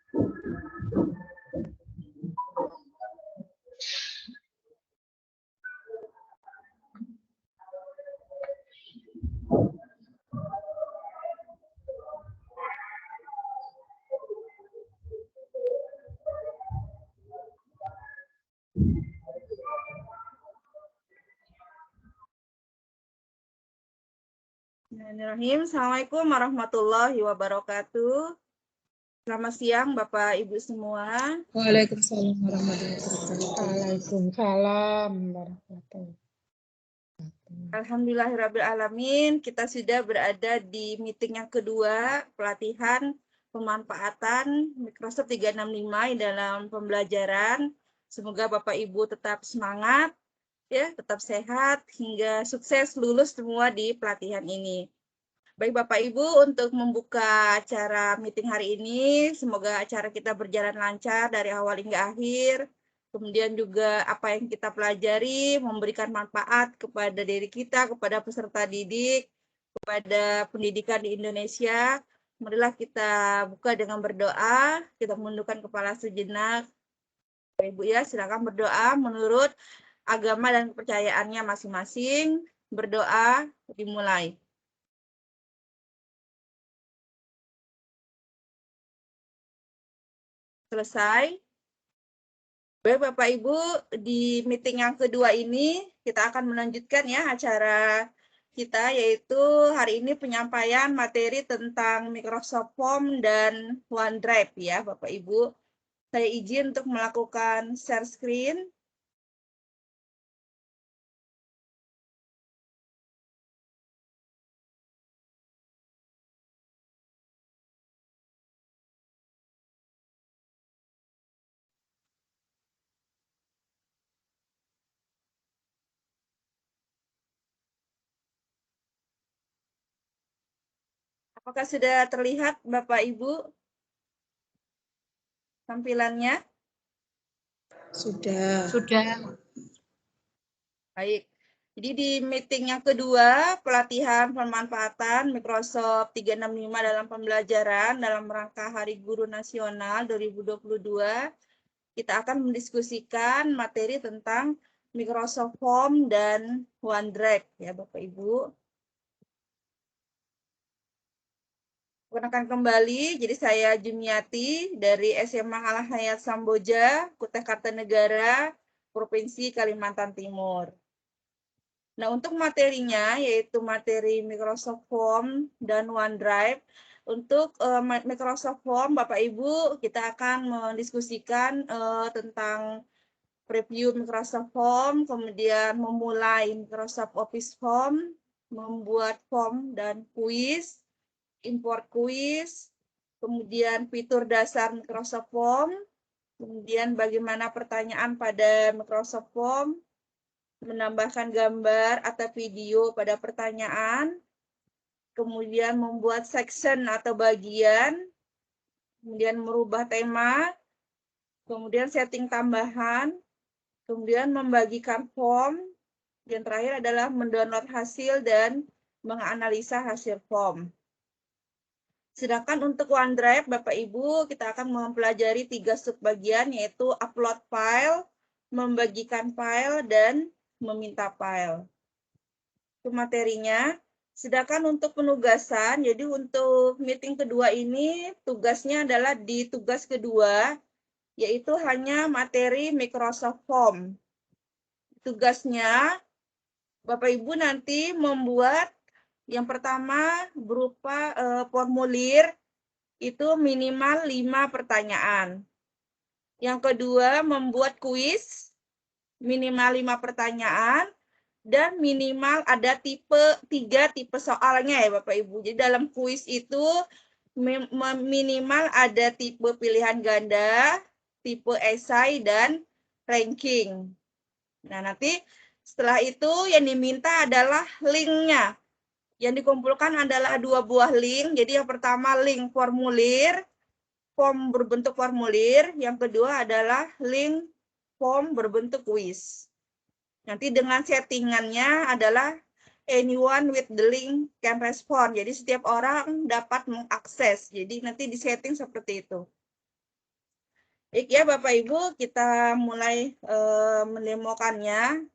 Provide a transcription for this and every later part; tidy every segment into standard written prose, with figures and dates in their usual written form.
Bismillahirrahmanirrahim. Assalamualaikum warahmatullahi wabarakatuh. Selamat siang Bapak Ibu semua. Waalaikumsalam warahmatullahi wabarakatuh. Waalaikumsalam warahmatullahi wabarakatuh. Alhamdulillahirrabbilalamin, kita sudah berada di meeting yang kedua, pelatihan pemanfaatan Microsoft 365 dalam pembelajaran. Semoga Bapak Ibu tetap semangat, ya, tetap sehat, hingga sukses lulus semua di pelatihan ini. Baik Bapak Ibu, untuk membuka acara meeting hari ini, semoga acara kita berjalan lancar dari awal hingga akhir. Kemudian juga apa yang kita pelajari memberikan manfaat kepada diri kita, kepada peserta didik, kepada pendidikan di Indonesia. Marilah kita buka dengan berdoa, kita menundukkan kepala sejenak. Bapak Ibu ya, silakan berdoa menurut agama dan kepercayaannya masing-masing. Berdoa dimulai. Selesai. Baik Bapak Ibu, di meeting yang kedua ini kita akan melanjutkan ya acara kita, yaitu hari ini penyampaian materi tentang Microsoft Form dan OneDrive ya Bapak Ibu. Saya izin untuk melakukan share screen. Apakah sudah terlihat Bapak Ibu tampilannya? Sudah. Baik. Jadi di meeting yang kedua, pelatihan pemanfaatan Microsoft 365 dalam pembelajaran dalam rangka Hari Guru Nasional 2022, kita akan mendiskusikan materi tentang Microsoft Form dan OneDrive ya Bapak Ibu. Perkenalkan kembali, jadi saya Jumiati dari SMA Al-Hayat Samboja, Kutai Kartanegara, Provinsi Kalimantan Timur. Nah, untuk materinya yaitu materi Microsoft Form dan OneDrive. Untuk Microsoft Form, Bapak Ibu, kita akan mendiskusikan tentang preview Microsoft Form, kemudian memulai Microsoft Office Form, membuat form dan kuis, import kuis, kemudian fitur dasar Microsoft Form, kemudian bagaimana pertanyaan pada Microsoft Form, menambahkan gambar atau video pada pertanyaan, kemudian membuat section atau bagian, kemudian merubah tema, kemudian setting tambahan, kemudian membagikan form, yang terakhir adalah mendownload hasil dan menganalisa hasil form. Sedangkan untuk OneDrive, Bapak Ibu, kita akan mempelajari 3 subbagian, yaitu upload file, membagikan file, dan meminta file. Itu materinya. Sedangkan untuk penugasan, jadi untuk meeting kedua ini, tugasnya adalah di tugas kedua, yaitu hanya materi Microsoft Form. Tugasnya, Bapak Ibu nanti membuat yang pertama berupa formulir, itu minimal 5 pertanyaan. Yang kedua, membuat kuis, minimal 5 pertanyaan, dan minimal ada 3 tipe soalnya ya Bapak Ibu. Jadi dalam kuis itu minimal ada tipe pilihan ganda, tipe esai, dan ranking. Nah, nanti setelah itu yang diminta adalah linknya. Yang dikumpulkan adalah 2 buah link. Jadi yang pertama link formulir, form berbentuk formulir. Yang kedua adalah link form berbentuk kuis. Nanti dengan settingannya adalah anyone with the link can respond. Jadi setiap orang dapat mengakses. Jadi nanti disetting seperti itu. Baik ya Bapak Ibu, kita mulai mendemokannya.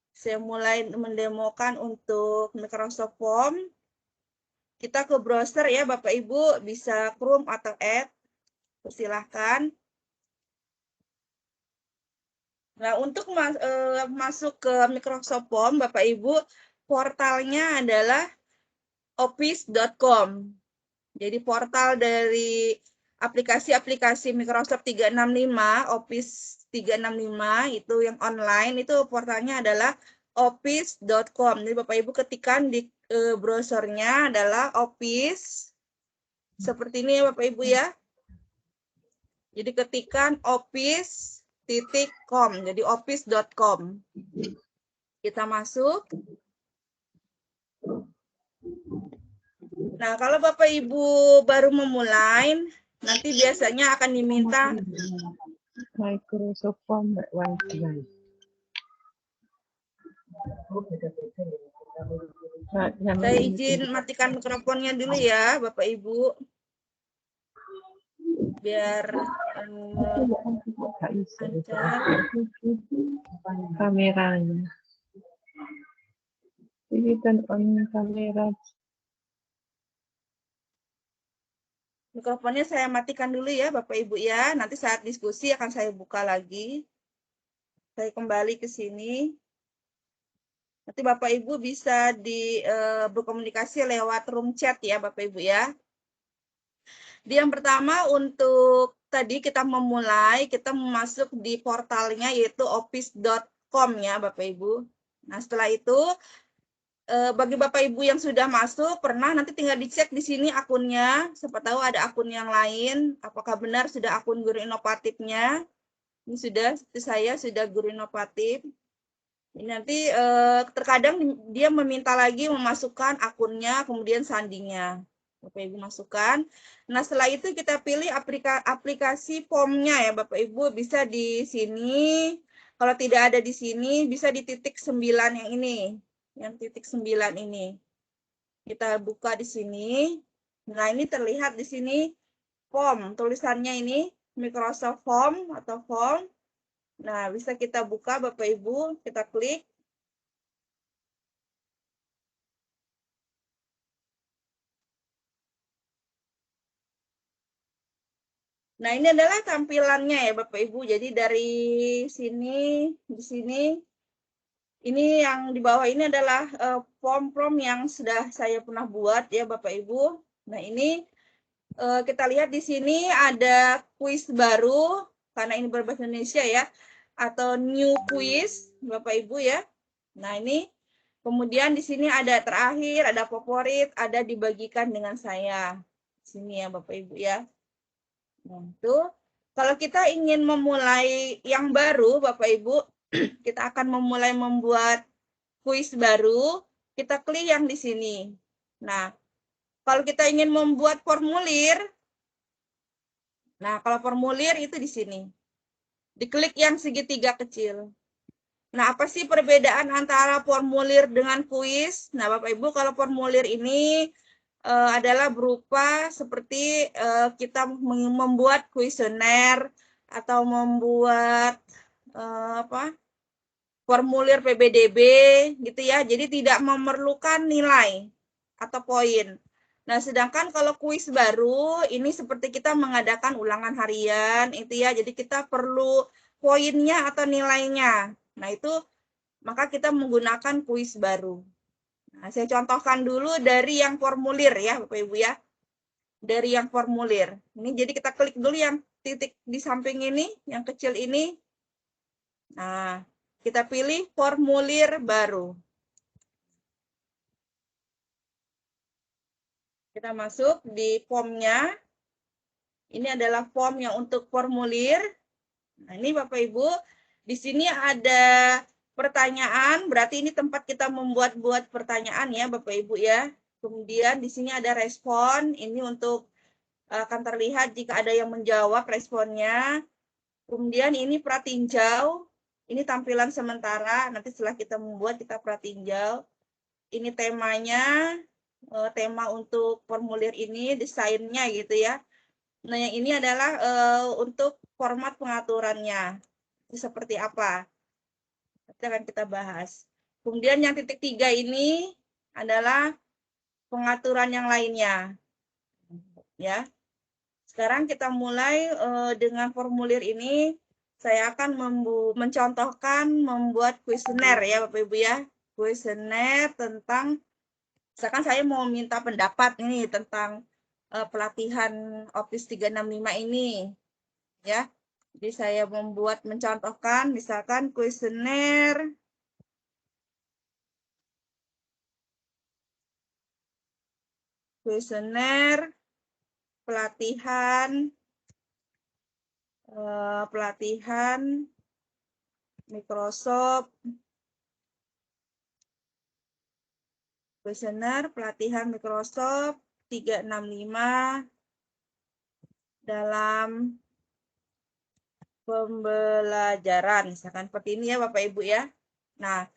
Saya mulai mendemokan untuk Microsoft Form. Kita ke browser ya Bapak Ibu, bisa Chrome atau Edge. Silahkan. Nah, untuk masuk ke Microsoft Form, Bapak Ibu, portalnya adalah office.com. Jadi portal dari aplikasi-aplikasi Microsoft 365, Office 365 itu yang online, itu portalnya adalah office.com. Jadi Bapak Ibu ketikkan di browsernya adalah Office. Seperti ini ya Bapak Ibu ya. Jadi ketikkan office.com. Jadi office.com. Kita masuk. Nah, kalau Bapak Ibu baru memulai, nanti biasanya akan diminta Microsoft Form Wifi. Saya izin matikan mikrofonnya dulu ya, Bapak Ibu. Biar lancar. Kameranya. Ini turn on kamera. Mikrofonnya saya matikan dulu ya, Bapak Ibu ya. Nanti saat diskusi akan saya buka lagi. Saya kembali ke sini. Nanti Bapak Ibu bisa berkomunikasi lewat room chat ya, Bapak Ibu ya. Yang pertama untuk tadi kita memulai, kita masuk di portalnya yaitu office.com ya, Bapak Ibu. Nah, setelah itu bagi Bapak Ibu yang sudah masuk, pernah nanti tinggal dicek di sini akunnya. Siapa tahu ada akun yang lain. Apakah benar sudah akun guru inovatifnya? Ini sudah, seperti saya sudah guru inovatif. Ini nanti terkadang dia meminta lagi memasukkan akunnya, kemudian sandinya. Bapak Ibu masukkan. Nah, setelah itu kita pilih aplikasi formnya ya Bapak Ibu. Bisa di sini. Kalau tidak ada di sini, bisa di titik 9 yang ini. Yang titik 9 ini. Kita buka di sini. Nah, ini terlihat di sini form. Tulisannya ini Microsoft Form atau form. Nah, bisa kita buka Bapak Ibu, kita klik. Nah, ini adalah tampilannya ya Bapak Ibu. Jadi dari sini, di sini, ini yang di bawah ini adalah form-form yang sudah saya pernah buat ya Bapak Ibu. Nah, ini kita lihat di sini ada kuis baru, karena ini berbahasa Indonesia ya, atau new quiz Bapak Ibu ya. Nah, ini kemudian di sini ada terakhir, ada favorit, ada dibagikan dengan saya. Di sini ya Bapak Ibu ya. Nah, itu kalau kita ingin memulai yang baru, Bapak Ibu, kita akan memulai membuat kuis baru, kita klik yang di sini. Nah, kalau kita ingin membuat formulir, nah kalau formulir itu di sini. Diklik yang segitiga kecil. Nah, apa sih perbedaan antara formulir dengan kuis? Nah, Bapak Ibu, kalau formulir ini adalah berupa seperti kita membuat kuesioner atau membuat formulir PBDB gitu ya. Jadi tidak memerlukan nilai atau poin. Nah, sedangkan kalau kuis baru ini seperti kita mengadakan ulangan harian itu ya. Jadi kita perlu poinnya atau nilainya. Nah, itu maka kita menggunakan kuis baru. Nah, saya contohkan dulu dari yang formulir ya, Bapak Ibu ya. Dari yang formulir. Ini jadi kita klik dulu yang titik di samping ini, yang kecil ini. Nah, kita pilih formulir baru. Kita masuk di formnya. Ini adalah form yang untuk formulir. Nah, ini Bapak Ibu, di sini ada pertanyaan, berarti ini tempat kita membuat pertanyaan ya Bapak Ibu ya. Kemudian di sini ada respon, ini untuk akan terlihat jika ada yang menjawab responnya. Kemudian ini pratinjau, ini tampilan sementara, nanti setelah kita membuat kita pratinjau. Ini temanya, tema untuk formulir ini, desainnya gitu ya. Nah, yang ini adalah untuk format pengaturannya. Itu seperti apa? Nanti akan kita bahas. Kemudian yang titik 3 ini adalah pengaturan yang lainnya. Ya. Sekarang kita mulai dengan formulir ini. Saya akan mencontohkan membuat kuesioner ya Bapak Ibu ya. Kuesioner tentang, misalkan saya mau minta pendapat ini tentang pelatihan Office 365 ini. Ya. Jadi saya mencontohkan misalkan kuesioner pelatihan Microsoft, kuesioner pelatihan Microsoft 365 dalam pembelajaran, misalkan seperti ini ya Bapak Ibu ya. Nah,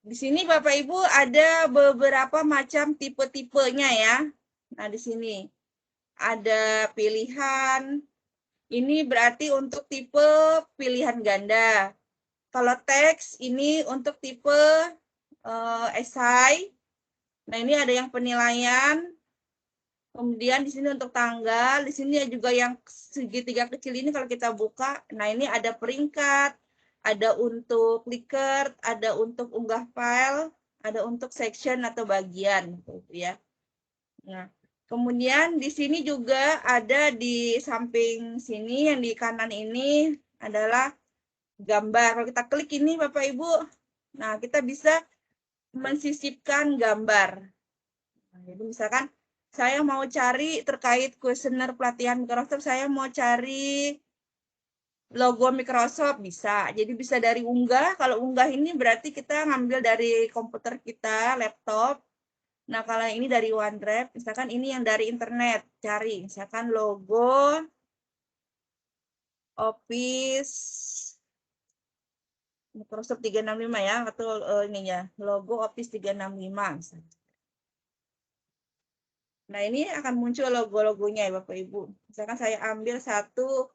di sini Bapak Ibu ada beberapa macam tipe-tipenya ya. Nah, di sini ada pilihan. Ini berarti untuk tipe pilihan ganda. Kalau teks ini untuk tipe esai. Nah, ini ada yang penilaian. Kemudian di sini untuk tanggal, di sini juga yang segitiga kecil ini kalau kita buka, nah ini ada peringkat, ada untuk Likert, ada untuk unggah file, ada untuk section atau bagian, gitu ya. Nah, kemudian di sini juga ada di samping sini yang di kanan ini adalah gambar. Kalau kita klik ini Bapak Ibu, nah kita bisa mensisipkan gambar. Nah, jadi misalkan saya mau cari terkait kuesioner pelatihan Microsoft, saya mau cari logo Microsoft, bisa. Jadi bisa dari unggah. Kalau unggah ini berarti kita ngambil dari komputer kita, laptop. Nah, kalau ini dari OneDrive, misalkan ini yang dari internet, cari misalkan logo Office Microsoft 365 ya, atau ininya, logo Office 365 misalnya. Nah, ini akan muncul logo-logonya ya Bapak Ibu. Misalkan saya ambil satu,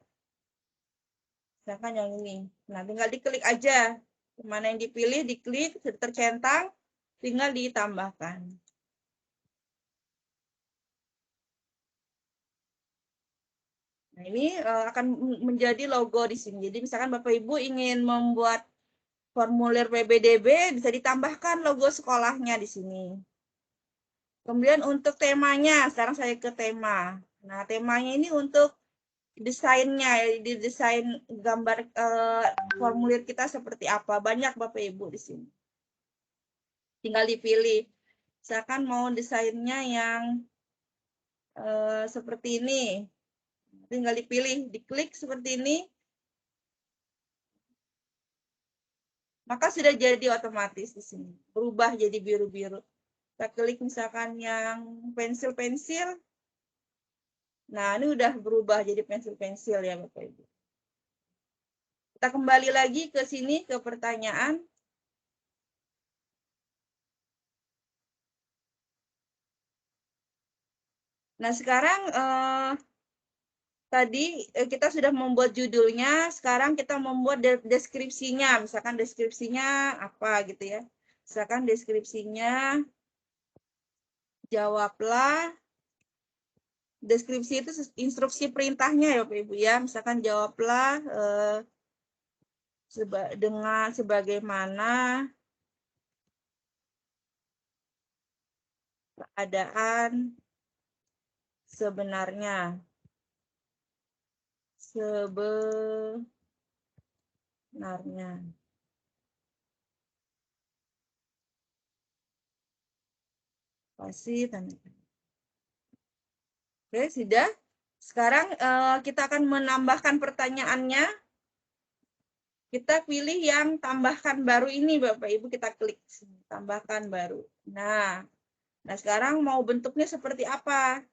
misalkan yang ini. Nah, tinggal diklik aja. Mana yang dipilih, diklik, tercentang, tinggal ditambahkan. Nah, ini akan menjadi logo di sini. Jadi misalkan Bapak Ibu ingin membuat formulir PBDB, bisa ditambahkan logo sekolahnya di sini. Kemudian untuk temanya, sekarang saya ke tema. Nah, temanya ini untuk desainnya, di desain gambar formulir kita seperti apa. Banyak Bapak Ibu di sini. Tinggal dipilih. Misalkan mau desainnya yang seperti ini. Tinggal dipilih, diklik seperti ini. Maka sudah jadi otomatis di sini. Berubah jadi biru-biru. Kita klik misalkan yang pensil-pensil. Nah, ini udah berubah jadi pensil-pensil ya Bapak Ibu. Kita kembali lagi ke sini, ke pertanyaan. Nah, sekarang tadi kita sudah membuat judulnya, sekarang kita membuat deskripsinya. Misalkan deskripsinya apa gitu ya. Misalkan deskripsinya, jawablah. Deskripsi itu instruksi perintahnya ya Bapak Ibu ya. Misalkan jawablah dengan sebagaimana keadaan sebenarnya. Sebenarnya. Pasti tanda. Oke, sudah. Sekarang kita akan menambahkan pertanyaannya. Kita pilih yang tambahkan baru ini, Bapak Ibu, kita klik tambahkan baru. Nah, sekarang mau bentuknya seperti apa?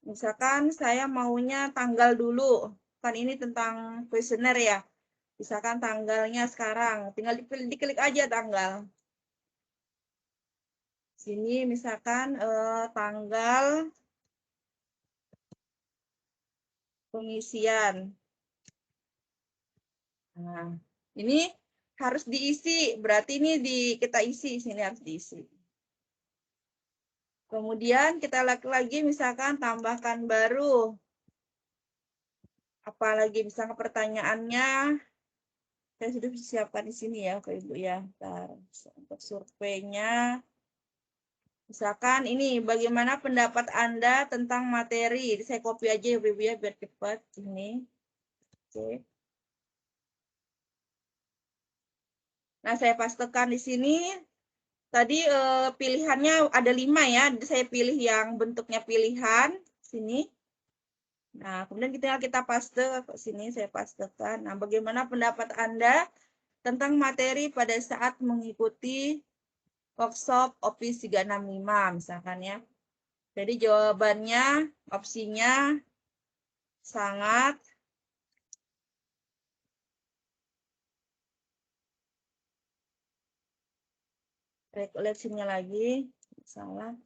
Misalkan saya maunya tanggal dulu. Kan ini tentang kuesioner ya. Misalkan tanggalnya sekarang, tinggal diklik aja tanggal. Sini misalkan tanggal pengisian. Nah, ini harus diisi, berarti ini kita isi, sini harus diisi. Kemudian kita lagi misalkan tambahkan baru. Apalagi misalkan pertanyaannya, saya sudah siapkan di sini ya, Bapak Ibu ya. Bentar, untuk surveinya. Misalkan ini, bagaimana pendapat Anda tentang materi? Saya copy aja ya, Bapak Ibu ya, biar cepat. Ini. Oke. Nah, saya pastekan di sini. Tadi pilihannya ada 5 ya. Saya pilih yang bentuknya pilihan. Sini. Nah, kemudian kita paste ke sini, saya pastekan. Nah, bagaimana pendapat Anda tentang materi pada saat mengikuti workshop Office 365 misalkan ya. Jadi jawabannya, opsinya sangat, lihat sini lagi, salah.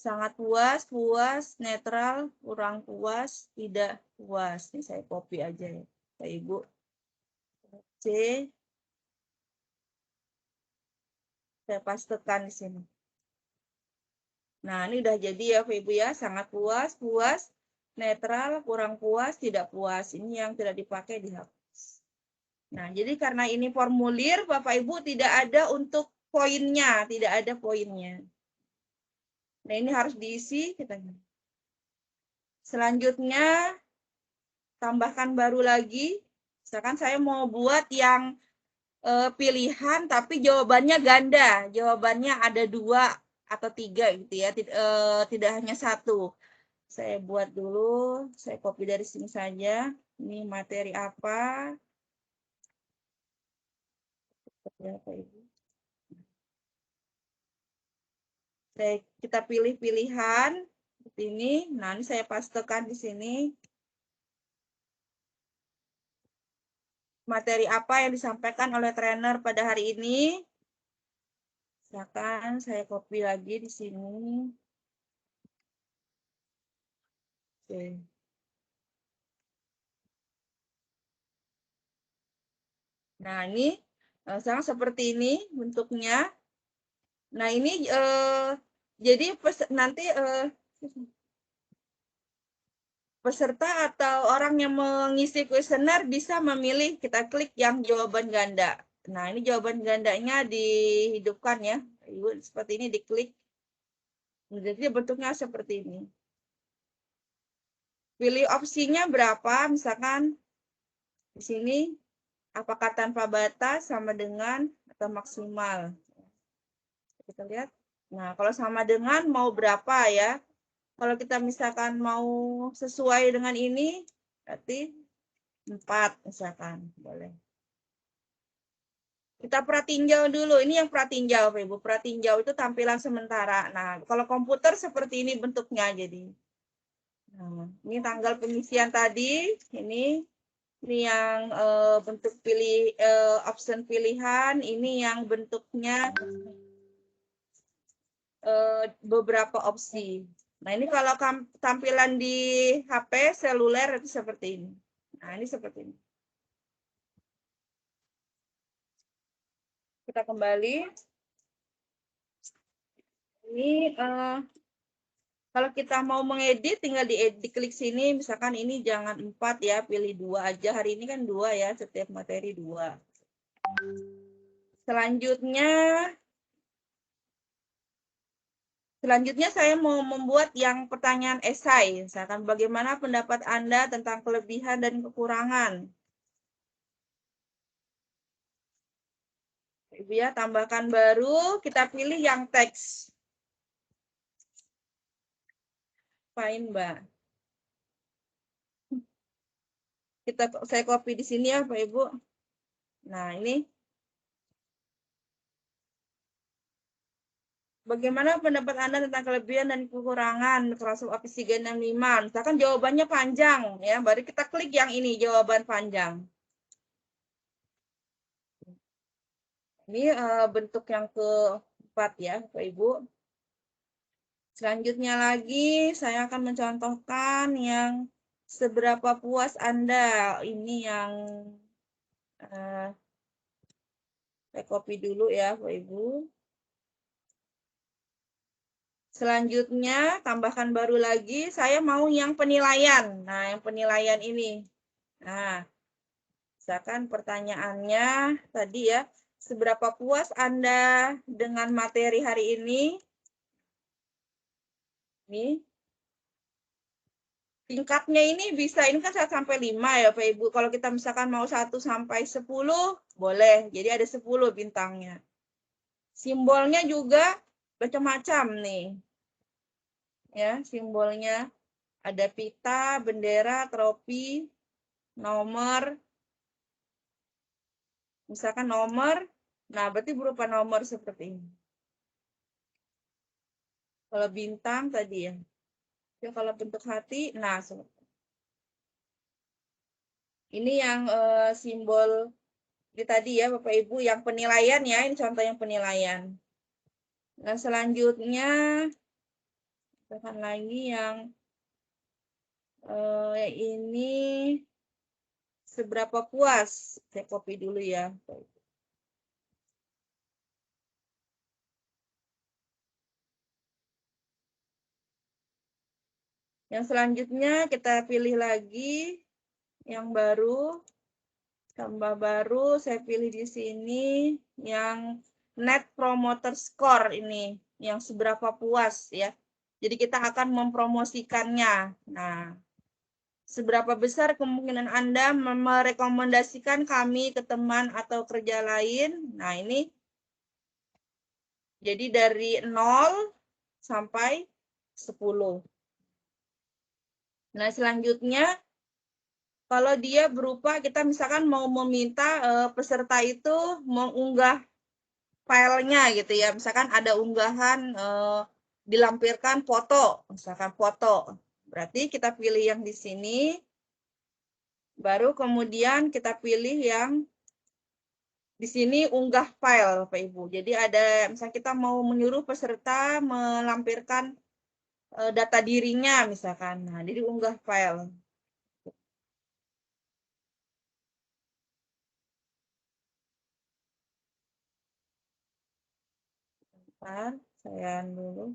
Sangat puas, puas, netral, kurang puas, tidak puas. Ini saya copy aja ya, Pak Ibu. C, saya pastekan di sini. Nah, ini udah jadi ya, Pak Ibu ya. Sangat puas, puas, netral, kurang puas, tidak puas. Ini yang tidak dipakai dihapus. Nah, jadi karena ini formulir, Bapak Ibu tidak ada untuk poinnya, tidak ada poinnya. Nah, ini harus diisi. Selanjutnya, tambahkan baru lagi. Misalkan saya mau buat yang pilihan, tapi jawabannya ganda. Jawabannya ada 2 atau 3 gitu ya, tidak hanya 1. Saya buat dulu, saya copy dari sini saja. Ini materi apa? Kita pilih pilihan seperti ini. Nah, ini saya pastekan di sini. Materi apa yang disampaikan oleh trainer pada hari ini? Misalkan saya copy lagi di sini. Oke. Nah, ini sama seperti ini bentuknya. Nah, ini jadi nanti peserta atau orang yang mengisi kuesioner bisa memilih, kita klik yang jawaban ganda. Nah, ini jawaban gandanya dihidupkan ya. Ibu, seperti ini diklik. Jadi bentuknya seperti ini. Pilih opsinya berapa, misalkan di sini apakah tanpa batas, sama dengan, atau maksimal. Kita lihat. Nah, kalau sama dengan mau berapa ya? Kalau kita misalkan mau sesuai dengan ini, berarti 4 misalkan, boleh. Kita pratinjau dulu. Ini yang pratinjau, Pak Ibu. Pratinjau itu tampilan sementara. Nah, kalau komputer seperti ini bentuknya jadi. Nah, ini tanggal pengisian tadi. Ini yang bentuk pilih option pilihan. Ini yang bentuknya beberapa opsi. Nah, ini kalau tampilan di HP seluler itu seperti ini. Nah, ini seperti ini. Kita kembali. Ini kalau kita mau mengedit, tinggal diklik sini. Misalkan ini jangan 4 ya, pilih 2 aja. Hari ini kan 2 ya, setiap materi 2. Selanjutnya saya mau membuat yang pertanyaan esai. Misalkan bagaimana pendapat Anda tentang kelebihan dan kekurangan. Ibu ya, tambahkan baru, kita pilih yang teks. Fine, Mbak. Saya copy di sini ya, Pak Ibu. Nah, ini. Bagaimana pendapat Anda tentang kelebihan dan kekurangan Microsoft Office 365? Misalkan jawabannya panjang ya, baru kita klik yang ini, jawaban panjang. Ini bentuk yang keempat ya, Pak Ibu. Selanjutnya lagi, saya akan mencontohkan yang seberapa puas Anda. Ini yang Saya copy dulu ya, Bapak Ibu. Selanjutnya, tambahkan baru lagi, saya mau yang penilaian. Nah, yang penilaian ini. Nah, misalkan pertanyaannya tadi ya, seberapa puas Anda dengan materi hari ini? Ini tingkatnya ini bisa, ini kan 1 sampai 5 ya Pak Ibu. Kalau kita misalkan mau 1 sampai 10, boleh. Jadi ada 10 bintangnya. Simbolnya juga macam-macam nih. Ya, simbolnya ada pita, bendera, tropi, nomor. Misalkan nomor, nah berarti berupa nomor seperti ini. Kalau bintang tadi ya. Ya kalau bentuk hati, nah ini yang simbol di tadi ya Bapak Ibu, yang penilaian ya, ini contoh yang penilaian. Nah selanjutnya, misalkan lagi yang ini seberapa puas, saya copy dulu ya. Yang selanjutnya kita pilih lagi yang baru, tambah baru, saya pilih di sini yang Net Promoter Score ini, yang seberapa puas ya. Jadi kita akan mempromosikannya. Nah, seberapa besar kemungkinan Anda merekomendasikan kami ke teman atau kerja lain? Nah, ini jadi dari 0 sampai 10. Nah, selanjutnya kalau dia berupa kita misalkan mau meminta peserta itu mengunggah filenya gitu ya. Misalkan ada unggahan dilampirkan foto, misalkan foto. Berarti kita pilih yang di sini. Baru kemudian kita pilih yang di sini unggah file, Bapak Ibu. Jadi ada misalnya kita mau menyuruh peserta melampirkan data dirinya misalkan. Nah, jadi unggah file. Bentar, saya dulu.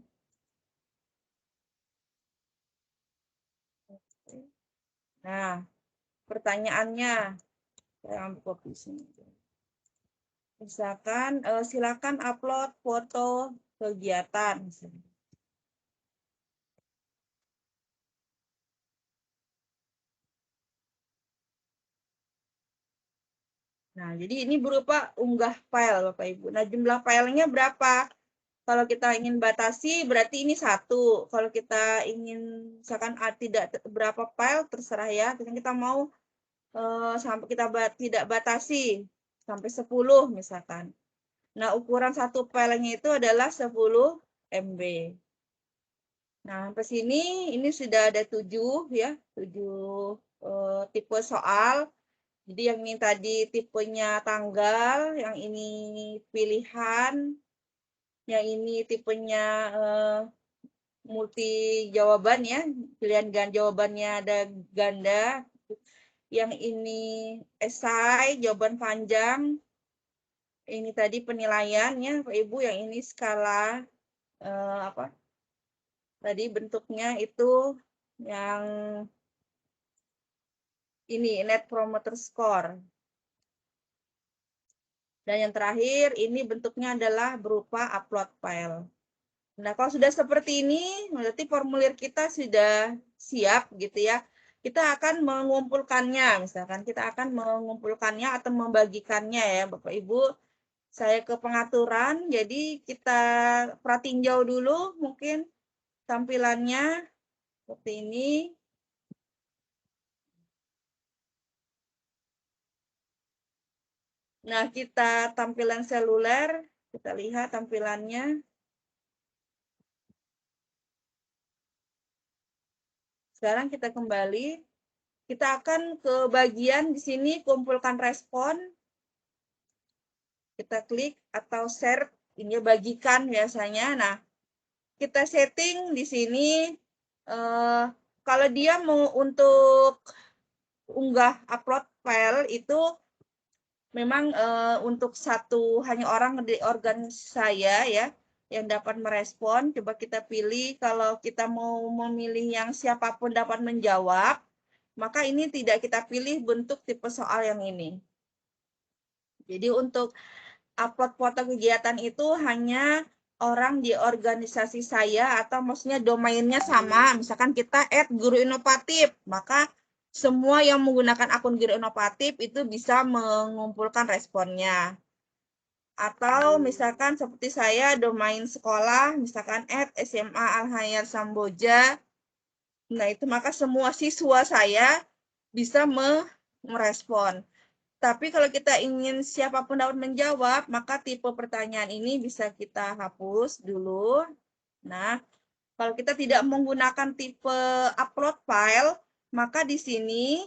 Nah, pertanyaannya saya ambil copy sini. Misalkan silakan upload foto kegiatan. Nah, jadi ini berupa unggah file, Bapak Ibu. Nah, jumlah filenya berapa? Kalau kita ingin batasi, berarti ini 1. Kalau kita ingin, misalkan tidak berapa file, terserah ya. Kita mau sampai kita tidak batasi, sampai 10 misalkan. Nah, ukuran satu filenya itu adalah 10 MB. Nah, sampai sini ini sudah ada 7 ya, 7 tipe soal. Jadi yang ini tadi tipenya tanggal, yang ini pilihan, yang ini tipenya multi jawaban ya, pilihan jawabannya ada ganda. Yang ini esai, jawaban panjang. Ini tadi penilaiannya, Pak Ibu, yang ini skala apa? Tadi bentuknya itu yang ini Net Promoter Score. Dan yang terakhir, ini bentuknya adalah berupa upload file. Nah, kalau sudah seperti ini, berarti formulir kita sudah siap gitu ya. Kita akan mengumpulkannya, misalkan kita akan mengumpulkannya atau membagikannya ya, Bapak Ibu. Saya ke pengaturan, jadi kita pratinjau dulu mungkin tampilannya seperti ini. Nah, kita tampilan seluler, kita lihat tampilannya. Sekarang kita kembali. Kita akan ke bagian di sini kumpulkan respon. Kita klik atau share, ini bagikan biasanya. Nah, kita setting di sini kalau dia mau untuk unggah upload file itu memang untuk hanya orang di organisasi saya ya yang dapat merespon. Coba kita pilih, kalau kita mau memilih yang siapapun dapat menjawab, maka ini tidak kita pilih bentuk tipe soal yang ini. Jadi untuk upload foto kegiatan itu hanya orang di organisasi saya, atau maksudnya domainnya sama, misalkan kita @guru inovatif, maka semua yang menggunakan akun guru inovatif itu bisa mengumpulkan responnya. Atau misalkan seperti saya domain sekolah, misalkan @SMA Al-Hayat Samboja, nah itu maka semua siswa saya bisa merespon. Tapi kalau kita ingin siapapun dapat menjawab, maka tipe pertanyaan ini bisa kita hapus dulu. Nah, kalau kita tidak menggunakan tipe upload file, maka di sini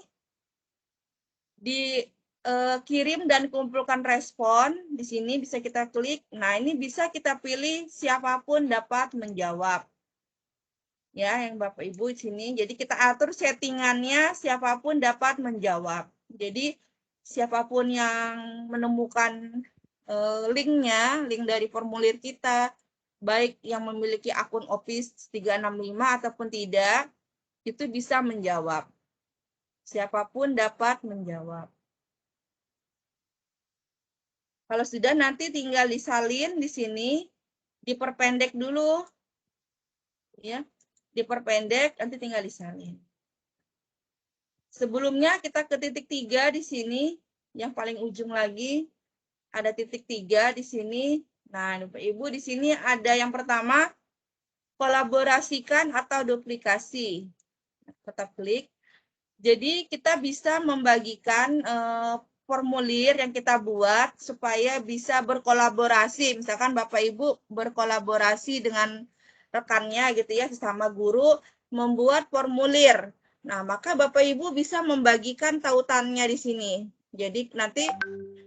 kirim dan kumpulkan respon. Di sini bisa kita klik. Nah, ini bisa kita pilih siapapun dapat menjawab. Ya, yang Bapak Ibu di sini. Jadi kita atur settingannya siapapun dapat menjawab. Jadi siapapun yang menemukan linknya, link dari formulir kita, baik yang memiliki akun Office 365 ataupun tidak, itu bisa menjawab. Siapapun dapat menjawab. Kalau sudah, nanti tinggal disalin di sini, diperpendek dulu, ya, diperpendek, nanti tinggal disalin. Sebelumnya kita ke titik 3 di sini, yang paling ujung lagi, ada titik 3 di sini. Nah, Bapak Ibu, di sini ada yang pertama, kolaborasikan atau duplikasi. Kita klik. Jadi kita bisa membagikan formulir yang kita buat supaya bisa berkolaborasi. Misalkan Bapak Ibu berkolaborasi dengan rekannya gitu ya, sesama guru, membuat formulir. Nah, maka Bapak Ibu bisa membagikan tautannya di sini. Jadi nanti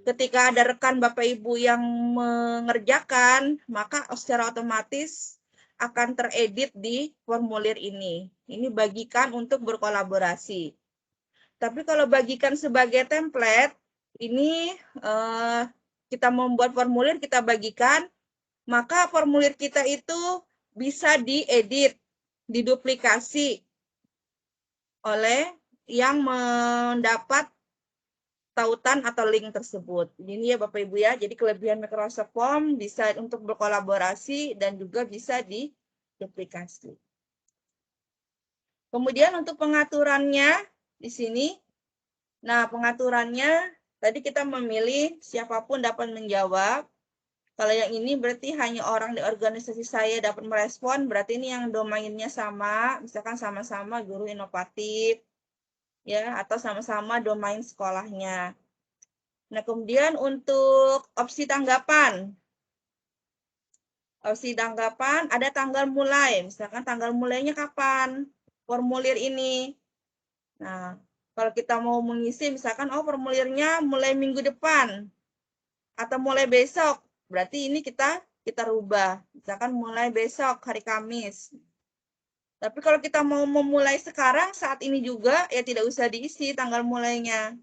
ketika ada rekan Bapak Ibu yang mengerjakan, maka secara otomatis akan teredit di formulir ini. Ini bagikan untuk berkolaborasi. Tapi kalau bagikan sebagai template, ini kita membuat formulir, kita bagikan, maka formulir kita itu bisa diedit, diduplikasi oleh yang mendapat tautan atau link tersebut. Ini ya Bapak Ibu ya, jadi kelebihan Microsoft Form bisa untuk berkolaborasi dan juga bisa diduplikasi. Kemudian untuk pengaturannya di sini, nah pengaturannya tadi kita memilih siapapun dapat menjawab. Kalau yang ini berarti hanya orang di organisasi saya dapat merespon, berarti ini yang domainnya sama, misalkan sama-sama guru inovatif, ya, atau sama-sama domain sekolahnya. Nah, kemudian untuk opsi tanggapan. Opsi tanggapan ada tanggal mulai, misalkan tanggal mulainya kapan formulir ini. Nah, kalau kita mau mengisi misalkan formulirnya mulai minggu depan atau mulai besok, berarti ini kita rubah. Misalkan mulai besok hari Kamis. Tapi kalau kita mau memulai sekarang saat ini juga ya tidak usah diisi tanggal mulainya.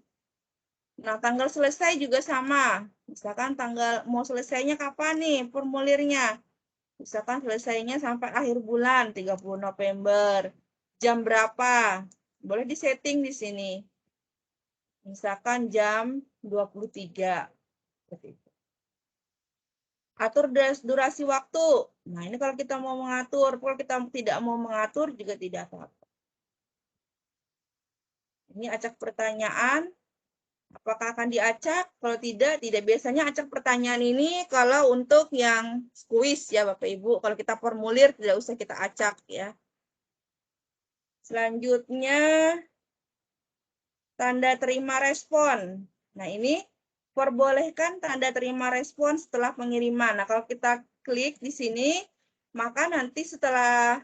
Nah, tanggal selesai juga sama. Misalkan tanggal mau selesainya kapan nih formulirnya? Misalkan selesainya sampai akhir bulan 30 November. Jam berapa? Boleh disetting di sini. Misalkan jam 23. Atur durasi waktu. Nah, ini kalau kita mau mengatur. Kalau kita tidak mau mengatur juga tidak apa-apa. Ini acak pertanyaan. Apakah akan diacak? Kalau tidak, tidak. Biasanya acak pertanyaan ini kalau untuk yang kuis ya Bapak Ibu. Kalau kita formulir tidak usah kita acak ya. Selanjutnya, tanda terima respon. Nah, ini perbolehkan tanda terima respon setelah pengiriman. Nah, kalau kita klik di sini, maka nanti setelah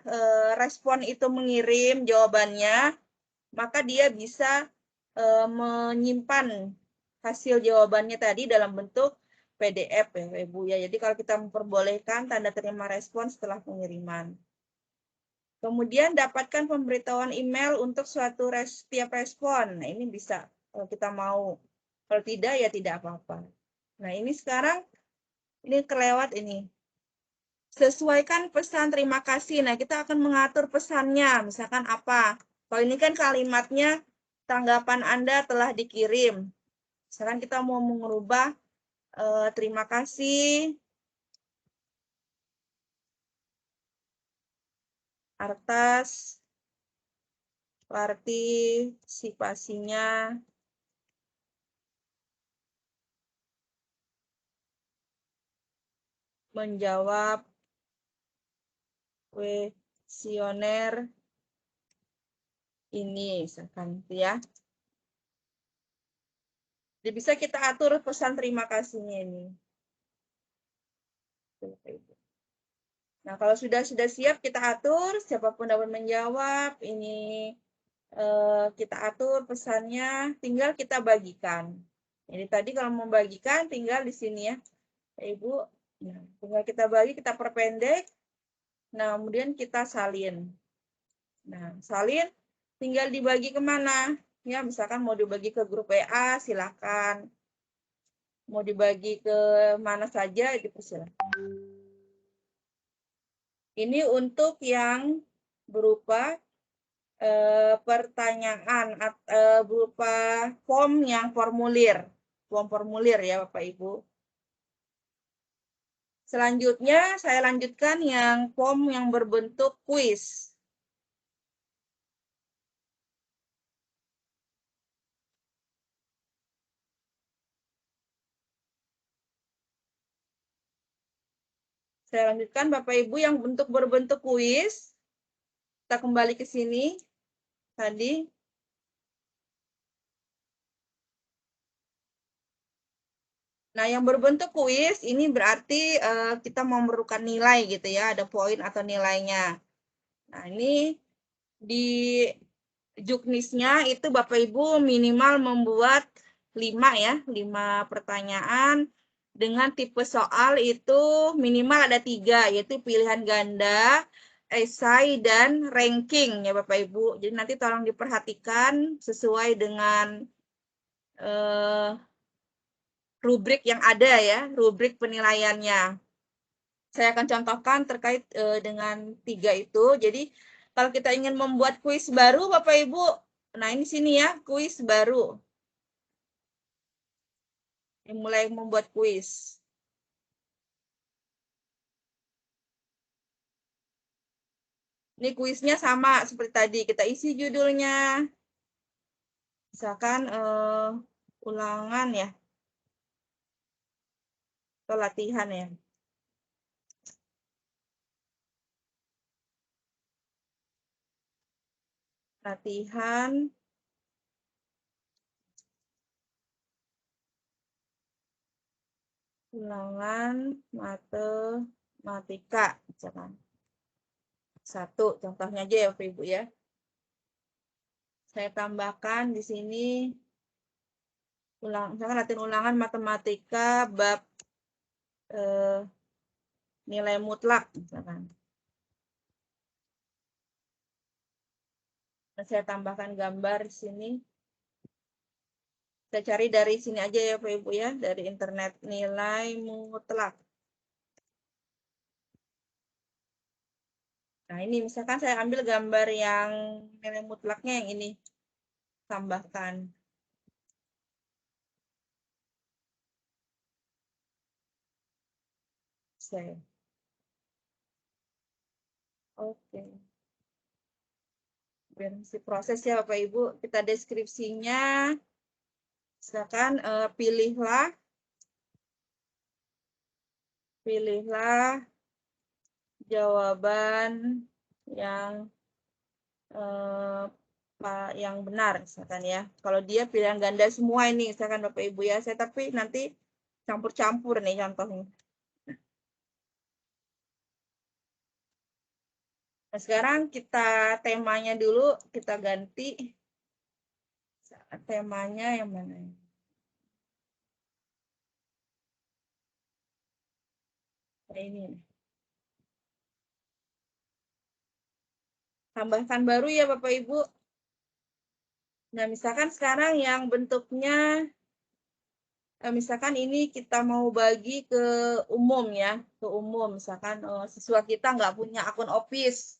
respon itu mengirim jawabannya, maka dia bisa menyimpan hasil jawabannya tadi dalam bentuk PDF ya Ibu ya. Jadi kalau kita memperbolehkan tanda terima respon setelah pengiriman. Kemudian dapatkan pemberitahuan email untuk suatu setiap respon. Nah, ini bisa kalau kita mau. Kalau tidak, ya tidak apa-apa. Nah, ini sekarang, ini kelewat ini. Sesuaikan pesan terima kasih. Nah, kita akan mengatur pesannya. Misalkan apa? Kalau ini kan kalimatnya, tanggapan Anda telah dikirim. Misalkan kita mau mengubah terima kasih atas partisipasinya menjawab kuesioner ini, misalkan ya. Jadi bisa kita atur pesan terima kasihnya ini. Nah, kalau sudah siap, kita atur. Siapapun dapat menjawab. Ini kita atur pesannya. Tinggal kita bagikan. Jadi tadi kalau mau bagikan, tinggal di sini ya, Ibu. Nah, tinggal kita bagi, kita perpendek. Nah, kemudian kita salin. Nah, salin tinggal dibagi kemana? Ya, misalkan mau dibagi ke grup WA, silakan. Mau dibagi ke mana saja, dipersilakan. Ini untuk yang berupa pertanyaan berupa form yang formulir. Form formulir ya Bapak Ibu. Selanjutnya saya lanjutkan yang form yang berbentuk kuis. Saya lanjutkan Bapak Ibu yang berbentuk kuis. Kita kembali ke sini tadi. Nah, yang berbentuk kuis ini berarti kita memerlukan nilai gitu ya, ada poin atau nilainya. Nah, ini di juknisnya itu Bapak Ibu minimal membuat 5 ya, 5 pertanyaan dengan tipe soal itu minimal ada 3, yaitu pilihan ganda, esai, dan ranking ya Bapak Ibu. Jadi nanti tolong diperhatikan sesuai dengan rubrik yang ada ya, rubrik penilaiannya. Saya akan contohkan terkait dengan 3 itu. Jadi kalau kita ingin membuat kuis baru Bapak Ibu, nah ini sini ya, kuis baru. Mulai membuat kuis. Ini kuisnya sama seperti tadi, kita isi judulnya. Misalkan ulangan ya, atau latihan ya. Latihan ulangan matematika, misalkan. 1 contohnya aja ya Bapak Ibu ya. Saya tambahkan di sini misalkan latihan ulangan matematika bab nilai mutlak misalkan. Nah, saya tambahkan gambar di sini. Saya cari dari sini aja ya Bapak Ibu ya, dari internet nilai mutlak. Nah, ini misalkan saya ambil gambar yang nilai mutlaknya yang ini. Tambahkan. Saya. Oke. Biar si proses ya Bapak Ibu, kita deskripsinya. Misalkan pilihlah jawaban yang yang benar misalkan ya. Kalau dia pilihan ganda semua ini misalkan Bapak Ibu ya, saya tapi nanti campur-campur nih contohnya. Nah, sekarang kita temanya dulu kita ganti. Temanya yang mana? Nah, ini. Tambahkan baru ya Bapak Ibu. Nah, misalkan sekarang yang bentuknya misalkan ini kita mau bagi ke umum ya, ke umum. Misalkan siswa kita nggak punya akun Office.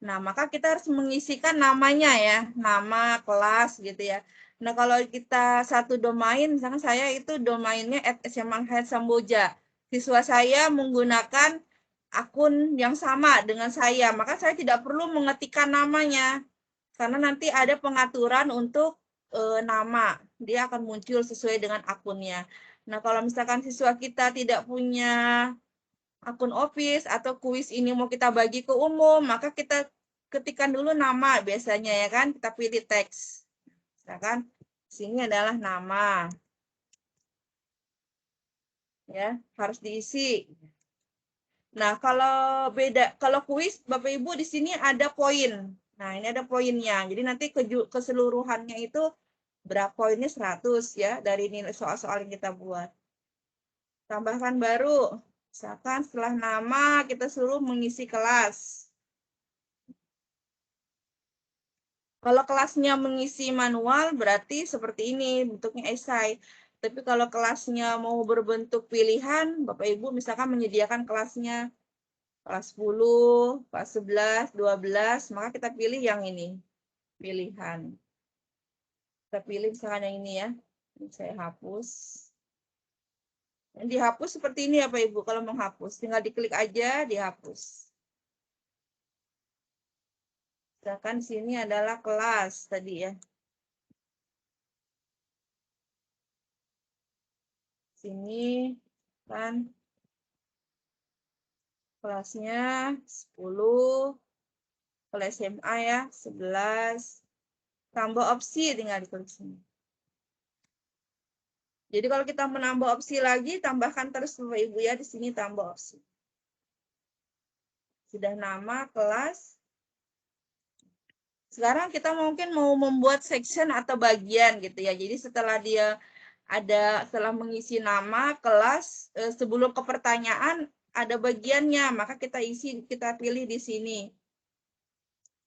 Nah, maka kita harus mengisikan namanya ya, nama kelas gitu ya. Nah, kalau kita satu domain, misalkan saya itu domainnya @SMA Samboja. Siswa saya menggunakan akun yang sama dengan saya, maka saya tidak perlu mengetikkan namanya. Karena nanti ada pengaturan untuk nama, dia akan muncul sesuai dengan akunnya. Nah, kalau misalkan siswa kita tidak punya akun Office atau kuis ini mau kita bagi ke umum, maka kita ketikkan dulu nama biasanya ya kan, kita pilih teks. Misalkan sini adalah nama. Ya, harus diisi. Nah, kalau kuis Bapak Ibu di sini ada poin. Nah, ini ada poinnya. Jadi nanti keseluruhannya itu berapa poinnya 100 ya dari nilai soal-soal yang kita buat. Tambahkan baru. Misalkan setelah nama kita suruh mengisi kelas. Kalau kelasnya mengisi manual berarti seperti ini bentuknya esai. Tapi kalau kelasnya mau berbentuk pilihan, Bapak Ibu misalkan menyediakan kelasnya kelas 10, kelas 11, 12, maka kita pilih yang ini, pilihan. Kita pilih misalkan yang ini ya. Ini saya hapus. Yang dihapus seperti ini ya Pak Ibu, kalau menghapus. Tinggal diklik aja, dihapus. Misalkan di sini adalah kelas tadi ya. Sini kan kelasnya 10, kalau SMA ya 11. Tambah opsi tinggal diklik sini. Jadi kalau kita menambah opsi lagi, tambahkan terus Bapak Ibu ya, di sini tambah opsi. Sudah nama, kelas. Sekarang kita mungkin mau membuat section atau bagian gitu ya. Jadi setelah setelah mengisi nama, kelas, sebelum ke pertanyaan ada bagiannya, maka kita pilih di sini.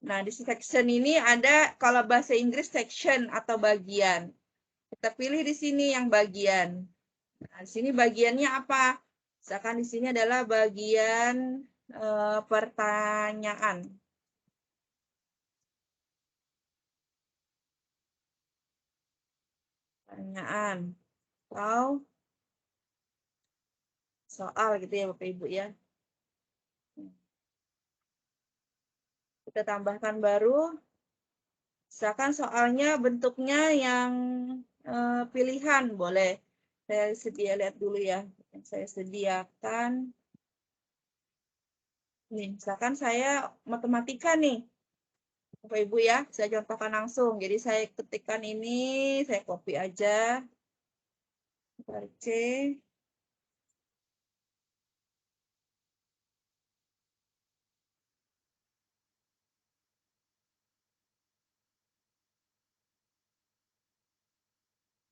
Nah, di section ini ada kalau bahasa Inggris section atau bagian. Kita pilih di sini yang bagian. Nah, di sini bagiannya apa? Misalkan di sini adalah bagian pertanyaan. Pertanyaan atau soal gitu ya Bapak Ibu ya. Kita tambahkan baru. Misalkan soalnya bentuknya yang pilihan boleh. Saya lihat dulu ya. Yang saya sediakan. Nih, misalkan saya matematika nih. Bapak Ibu ya, saya contohkan langsung. Jadi saya ketikkan ini, saya copy aja. Tarik C.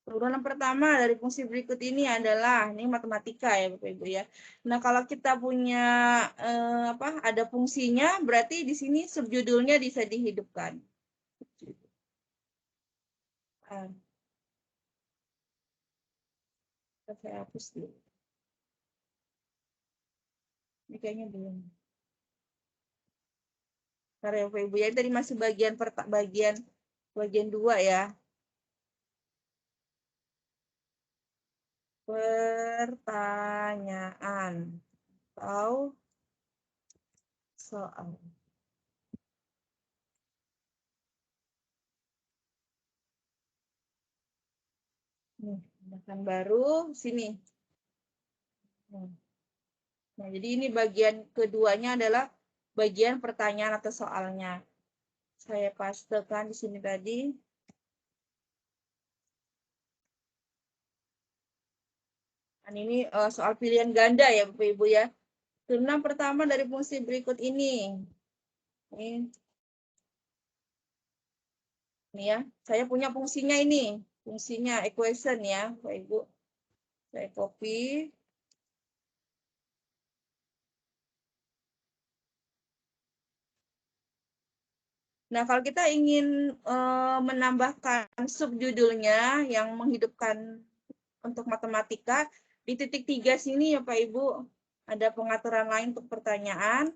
Turunan pertama dari fungsi berikut ini adalah ini matematika ya Bapak Ibu ya. Nah, kalau kita punya ada fungsinya berarti di sini subjudulnya bisa dihidupkan. Saya hapus dulu. Ini kayaknya belum. Karena Bapak Ibu ya tadi masih bagian 2 ya. Pertanyaan atau soal. Nih, tambahkan baru sini. Nah, jadi ini bagian keduanya adalah bagian pertanyaan atau soalnya. Saya pastekan di sini tadi. Dan ini soal pilihan ganda ya Bapak Ibu ya. Turunan pertama dari fungsi berikut ini. Ini ya, saya punya fungsinya ini. Fungsinya equation ya Bapak Ibu. Saya copy. Nah, kalau kita ingin menambahkan subjudulnya yang menghidupkan untuk matematika. Di titik 3 sini ya Pak Ibu, ada pengaturan lain untuk pertanyaan.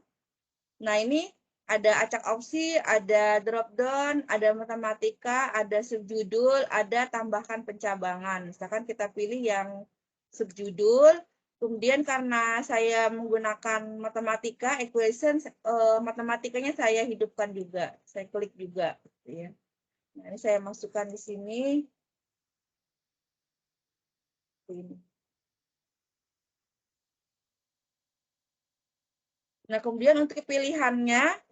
Nah ini ada acak opsi, ada drop down, ada matematika, ada subjudul, ada tambahkan pencabangan. Misalkan kita pilih yang subjudul, kemudian karena saya menggunakan matematika, equation, matematikanya saya hidupkan juga, saya klik juga. Ya. Nah, ini saya masukkan di sini. Ini. Nah, kemudian untuk pilihannya,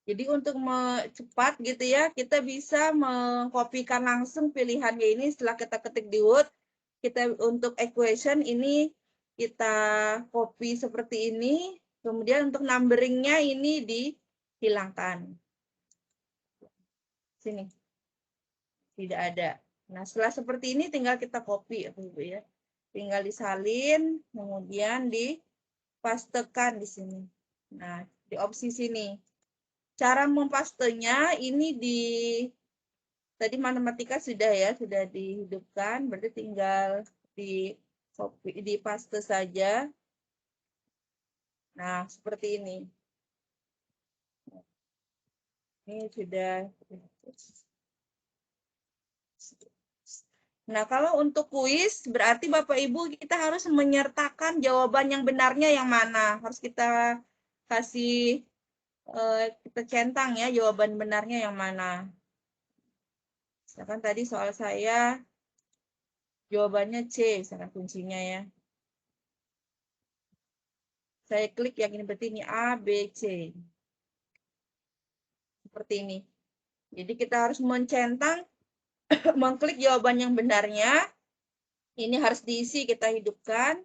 jadi untuk cepat gitu ya, kita bisa mengkopikan langsung pilihannya ini setelah kita ketik di Word. Kita untuk equation ini kita copy seperti ini, kemudian untuk numberingnya ini dihilangkan. Sini, tidak ada. Nah, setelah seperti ini tinggal kita copy, ya. Tinggal disalin, kemudian dipastekan di sini. Nah, di opsi sini. Cara mempastenya ini tadi matematika sudah ya, sudah dihidupkan, berarti tinggal di paste saja. Nah, seperti ini. Ini sudah. Nah, kalau untuk kuis, berarti Bapak Ibu kita harus menyertakan jawaban yang benarnya yang mana. Harus kita kasih, kita centang ya jawaban benarnya yang mana. Misalkan tadi soal saya, jawabannya C, misalkan kuncinya ya. Saya klik yang ini, berarti ini A, B, C. Seperti ini. Jadi kita harus mencentang, mengklik jawaban yang benarnya. Ini harus diisi, kita hidupkan.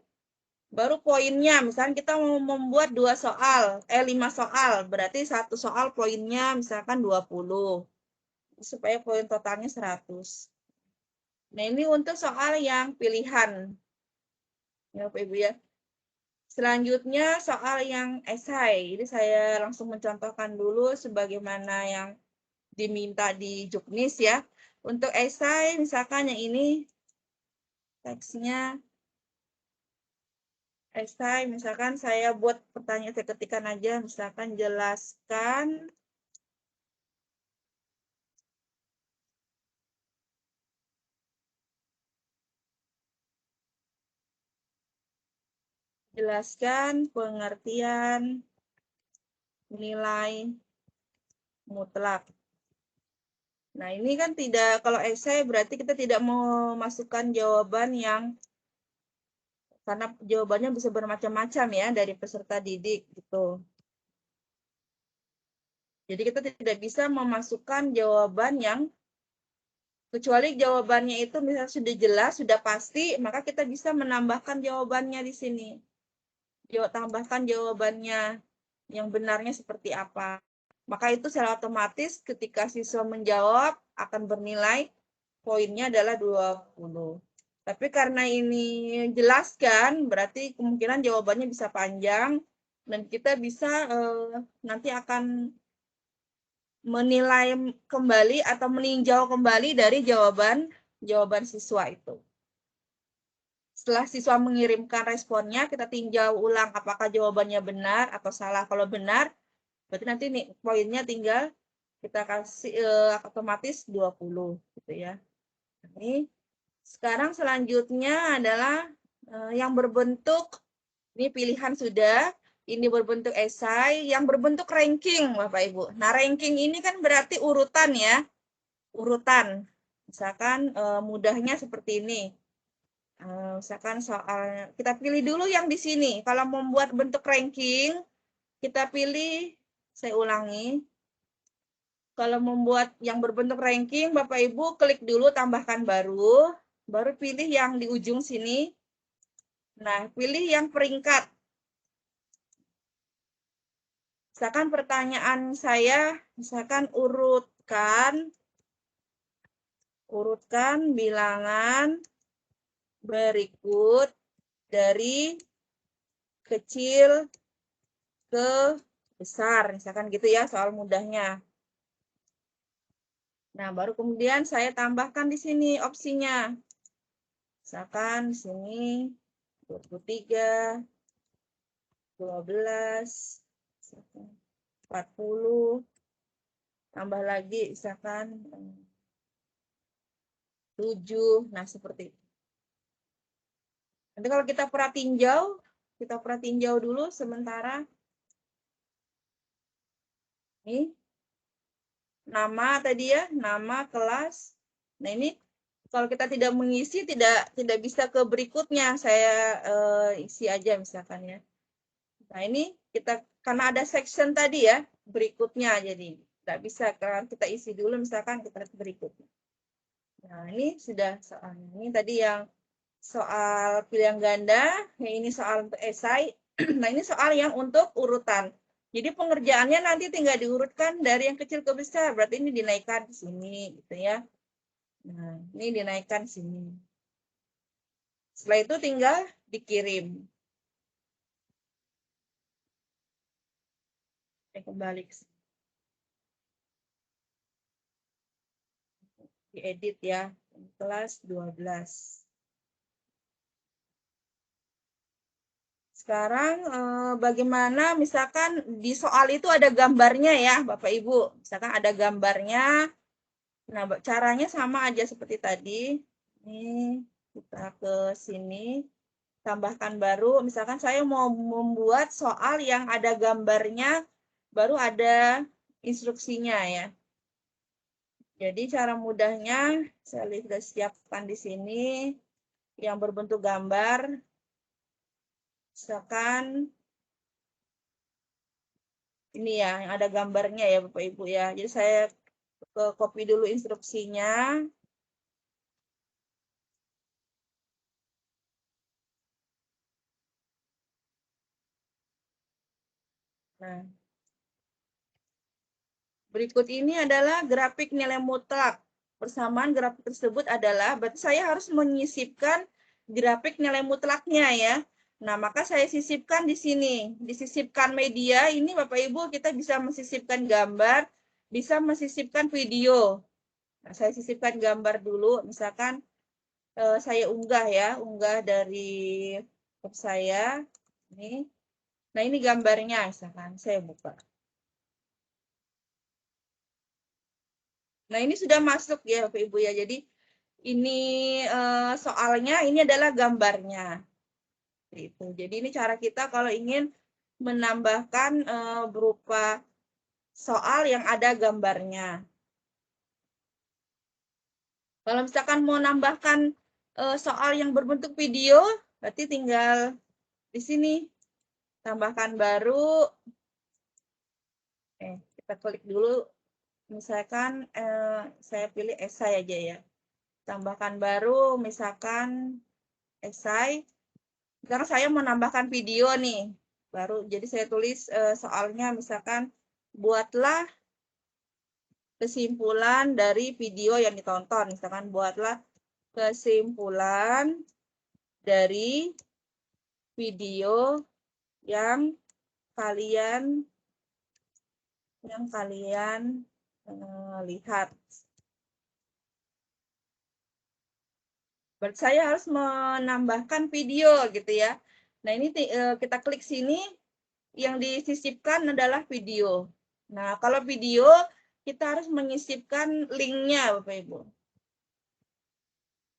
Baru poinnya, misalkan kita mau membuat 5 soal, berarti satu soal poinnya misalkan 20. Supaya poin totalnya 100. Nah, ini untuk soal yang pilihan. Ya, Bapak Ibu ya. Selanjutnya soal yang esai. Jadi saya langsung mencontohkan dulu sebagaimana yang diminta di Juknis ya. Untuk esai misalkan yang ini teksnya esai, misalkan saya buat pertanyaan, saya ketikkan aja, misalkan jelaskan pengertian nilai mutlak. Nah, ini kan tidak, kalau esai berarti kita tidak mau masukkan jawaban yang, karena jawabannya bisa bermacam-macam ya dari peserta didik gitu. Jadi kita tidak bisa memasukkan jawaban yang, kecuali jawabannya itu misalnya sudah jelas, sudah pasti, maka kita bisa menambahkan jawabannya di sini. Tambahkan jawabannya yang benarnya seperti apa. Maka itu secara otomatis ketika siswa menjawab akan bernilai poinnya adalah 20. Tapi karena ini jelaskan, berarti kemungkinan jawabannya bisa panjang dan kita bisa nanti akan menilai kembali atau meninjau kembali dari jawaban siswa itu. Setelah siswa mengirimkan responnya, kita tinjau ulang apakah jawabannya benar atau salah. Kalau benar, berarti nanti nih poinnya tinggal kita kasih otomatis 20 gitu ya. Ini sekarang selanjutnya adalah yang berbentuk, ini pilihan sudah, ini berbentuk esai, yang berbentuk ranking Bapak Ibu. Nah, ranking ini kan berarti urutan ya. Urutan. Misalkan mudahnya seperti ini. Misalkan soal, kita pilih dulu yang di sini. Kalau membuat bentuk ranking, kita pilih, saya ulangi. Kalau membuat yang berbentuk ranking, Bapak Ibu klik dulu tambahkan baru pilih yang di ujung sini. Nah, pilih yang peringkat. Misalkan pertanyaan saya, misalkan urutkan bilangan berikut dari kecil ke besar, misalkan gitu ya soal mudahnya. Nah, baru kemudian saya tambahkan di sini opsinya. Misalkan di sini 23, 12, 40, tambah lagi misalkan 7. Nah, seperti itu. Nanti kalau kita pratinjau dulu sementara. Ini nama tadi ya, nama kelas. Nah, ini kalau kita tidak mengisi tidak bisa ke berikutnya. Saya isi aja misalkan ya. Nah, ini kita karena ada section tadi ya, berikutnya jadi tidak bisa kalau kita isi dulu misalkan kita lihat berikutnya. Nah, ini sudah soalnya. Ini tadi yang soal pilihan ganda, yang ini soal untuk esai. Nah, ini soal yang untuk urutan. Jadi pengerjaannya nanti tinggal diurutkan dari yang kecil ke besar. Berarti ini dinaikkan ke sini gitu ya. Nah, ini dinaikkan sini. Setelah itu tinggal dikirim. Kembali ke sini. Diedit ya. Kelas 12. Sekarang bagaimana misalkan di soal itu ada gambarnya ya Bapak Ibu. Misalkan ada gambarnya. Nah, caranya sama aja seperti tadi. Ini kita ke sini. Tambahkan baru. Misalkan saya mau membuat soal yang ada gambarnya. Baru ada instruksinya ya. Jadi cara mudahnya saya sudah siapkan di sini. Yang berbentuk gambar. Misalkan ini ya, yang ada gambarnya ya Bapak Ibu ya. Jadi saya copy dulu instruksinya. Nah, berikut ini adalah grafik nilai mutlak. Persamaan grafik tersebut adalah, berarti saya harus menyisipkan grafik nilai mutlaknya ya. Nah, maka saya sisipkan di sini. Disisipkan media, ini Bapak Ibu kita bisa mensisipkan gambar, bisa mensisipkan video. Nah, saya sisipkan gambar dulu, misalkan saya unggah ya, unggah dari web saya. Ini. Nah, ini gambarnya, misalkan saya buka. Nah, ini sudah masuk ya Bapak Ibu ya. Jadi ini soalnya ini adalah gambarnya. Itu. Jadi ini cara kita kalau ingin menambahkan berupa soal yang ada gambarnya. Kalau misalkan mau nambahkan soal yang berbentuk video, berarti tinggal di sini tambahkan baru. Kita klik dulu. Misalkan saya pilih esai aja ya. Tambahkan baru, misalkan esai. Sekarang saya mau nambahkan video nih. Baru jadi saya tulis soalnya misalkan buatlah kesimpulan dari video yang ditonton. Misalkan buatlah kesimpulan dari video yang kalian lihat. Berarti saya harus menambahkan video gitu ya. Nah, ini kita klik sini, yang disisipkan adalah video. Nah, kalau video kita harus menyisipkan linknya Bapak Ibu.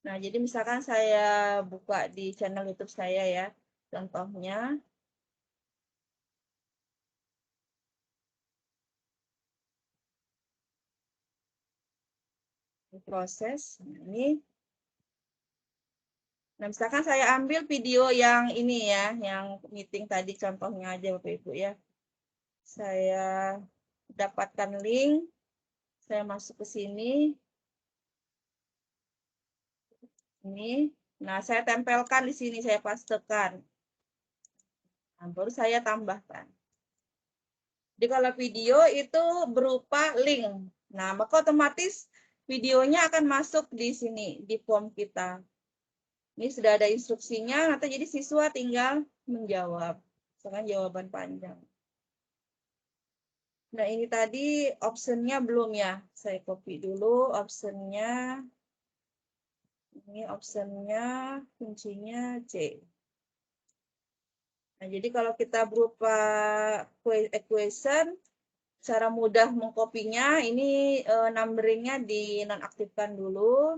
Nah, jadi misalkan saya buka di channel YouTube saya ya, contohnya. Proses, ini. Nah, misalkan saya ambil video yang ini ya, yang meeting tadi contohnya aja Bapak Ibu ya. Saya dapatkan link, saya masuk ke sini. Ini. Nah, saya tempelkan di sini, saya pastekan. Nah, baru saya tambahkan. Jadi kalau video itu berupa link. Nah, maka otomatis videonya akan masuk di sini, di form kita. Ini sudah ada instruksinya, nanti jadi siswa tinggal menjawab. Misalkan jawaban panjang. Nah, ini tadi optionnya belum ya. Saya copy dulu optionnya. Ini optionnya, kuncinya C. Nah, jadi kalau kita berupa equation, cara mudah mengkopinya, ini numberingnya dinonaktifkan dulu.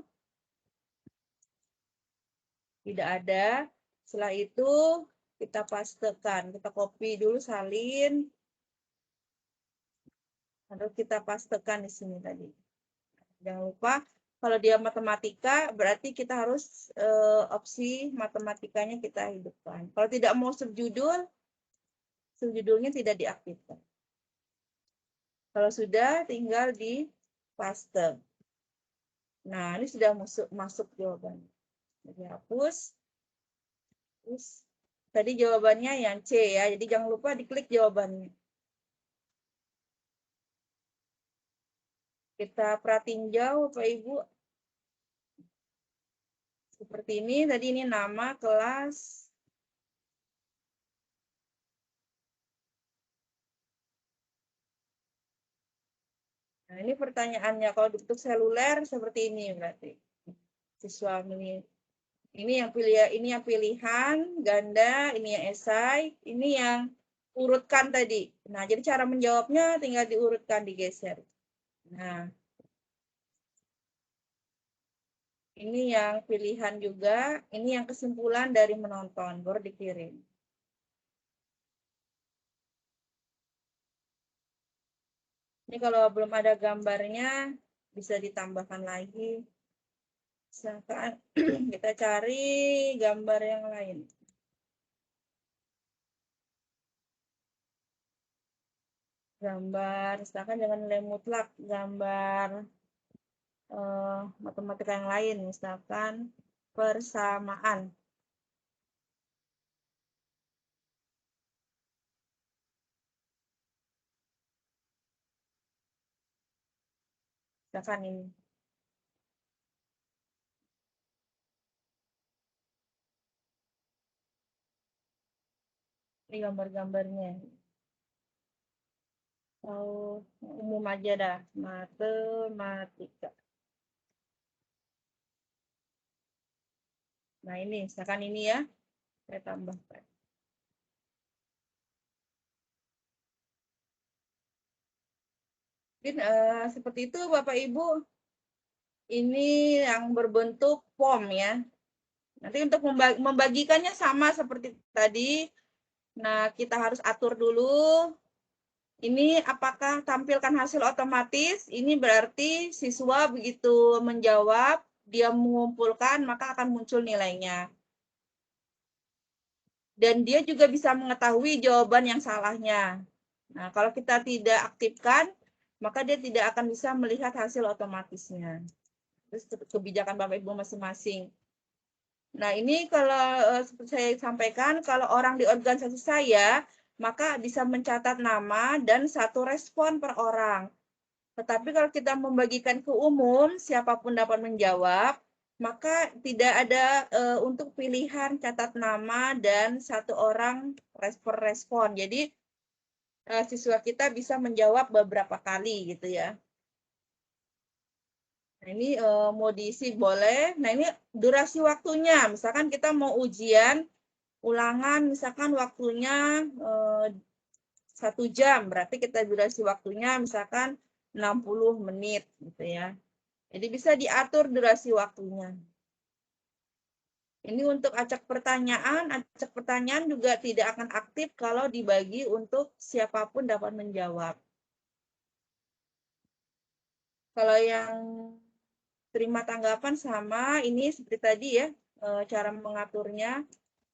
Tidak ada. Setelah itu, kita pastekan. Kita copy dulu salin. Lalu kita pastekan di sini tadi. Jangan lupa, kalau dia matematika, berarti kita harus opsi matematikanya kita hidupkan. Kalau tidak mau subjudul, subjudulnya tidak diaktifkan. Kalau sudah, tinggal di paste. Nah, ini sudah masuk jawabannya. Jadi hapus. Terus, tadi jawabannya yang C ya, jadi jangan lupa diklik jawabannya. Kita pratinjau, Bapak Ibu. Seperti ini, tadi ini nama kelas. Nah, ini pertanyaannya. Kalau untuk seluler seperti ini berarti. Siswa ini yang pilihan ganda, ini yang esai, ini yang urutkan tadi. Nah, jadi cara menjawabnya tinggal diurutkan, digeser. Nah, ini yang pilihan juga, ini yang kesimpulan dari menonton, baru dikirim. Ini kalau belum ada gambarnya, bisa ditambahkan lagi. Misalkan kita cari gambar yang lain. Gambar, misalkan dengan nilai mutlak, gambar matematika yang lain, misalkan persamaan. Misalkan ini. Ini gambar-gambarnya. Oh, umum aja dah, matematika. Nah ini, misalkan ini ya, saya tambahkan. Mungkin seperti itu Bapak Ibu. Ini yang berbentuk form ya. Nanti untuk membagikannya sama seperti tadi. Nah, kita harus atur dulu. Ini apakah tampilkan hasil otomatis? Ini berarti siswa begitu menjawab, dia mengumpulkan, maka akan muncul nilainya. Dan dia juga bisa mengetahui jawaban yang salahnya. Nah, kalau kita tidak aktifkan, maka dia tidak akan bisa melihat hasil otomatisnya. Terus kebijakan Bapak Ibu masing-masing. Nah, ini kalau seperti saya sampaikan, kalau orang di organisasi saya, maka bisa mencatat nama dan satu respon per orang. Tetapi kalau kita membagikan ke umum, siapapun dapat menjawab, maka tidak ada untuk pilihan catat nama dan satu orang respon. Jadi siswa kita bisa menjawab beberapa kali gitu ya. Nah, ini mau diisi boleh. Nah, ini durasi waktunya. Misalkan kita mau ujian ulangan, misalkan waktunya 1 jam, berarti kita durasi waktunya misalkan 60 menit gitu ya. Jadi bisa diatur durasi waktunya. Ini untuk acak pertanyaan juga tidak akan aktif kalau dibagi untuk siapapun dapat menjawab. Kalau yang terima tanggapan sama, ini seperti tadi ya, cara mengaturnya.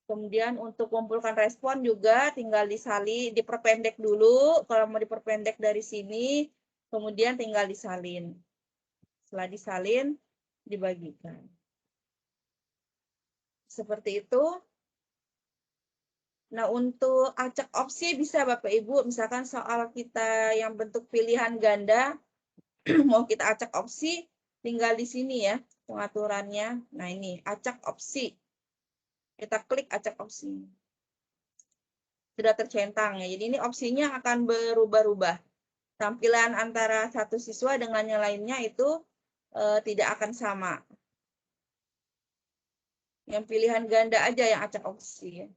Kemudian untuk kumpulkan respon juga tinggal diperpendek dulu. Kalau mau diperpendek dari sini, kemudian tinggal disalin. Setelah disalin, dibagikan. Seperti itu. Nah, untuk acak opsi bisa Bapak Ibu, misalkan soal kita yang bentuk pilihan ganda, mau kita acak opsi, tinggal di sini ya pengaturannya. Nah, ini acak opsi. Kita klik acak opsi. Sudah tercentang ya. Jadi ini opsinya akan berubah-ubah. tampilan antara satu siswa dengan yang lainnya itu tidak akan sama. Yang pilihan ganda aja yang acak opsi.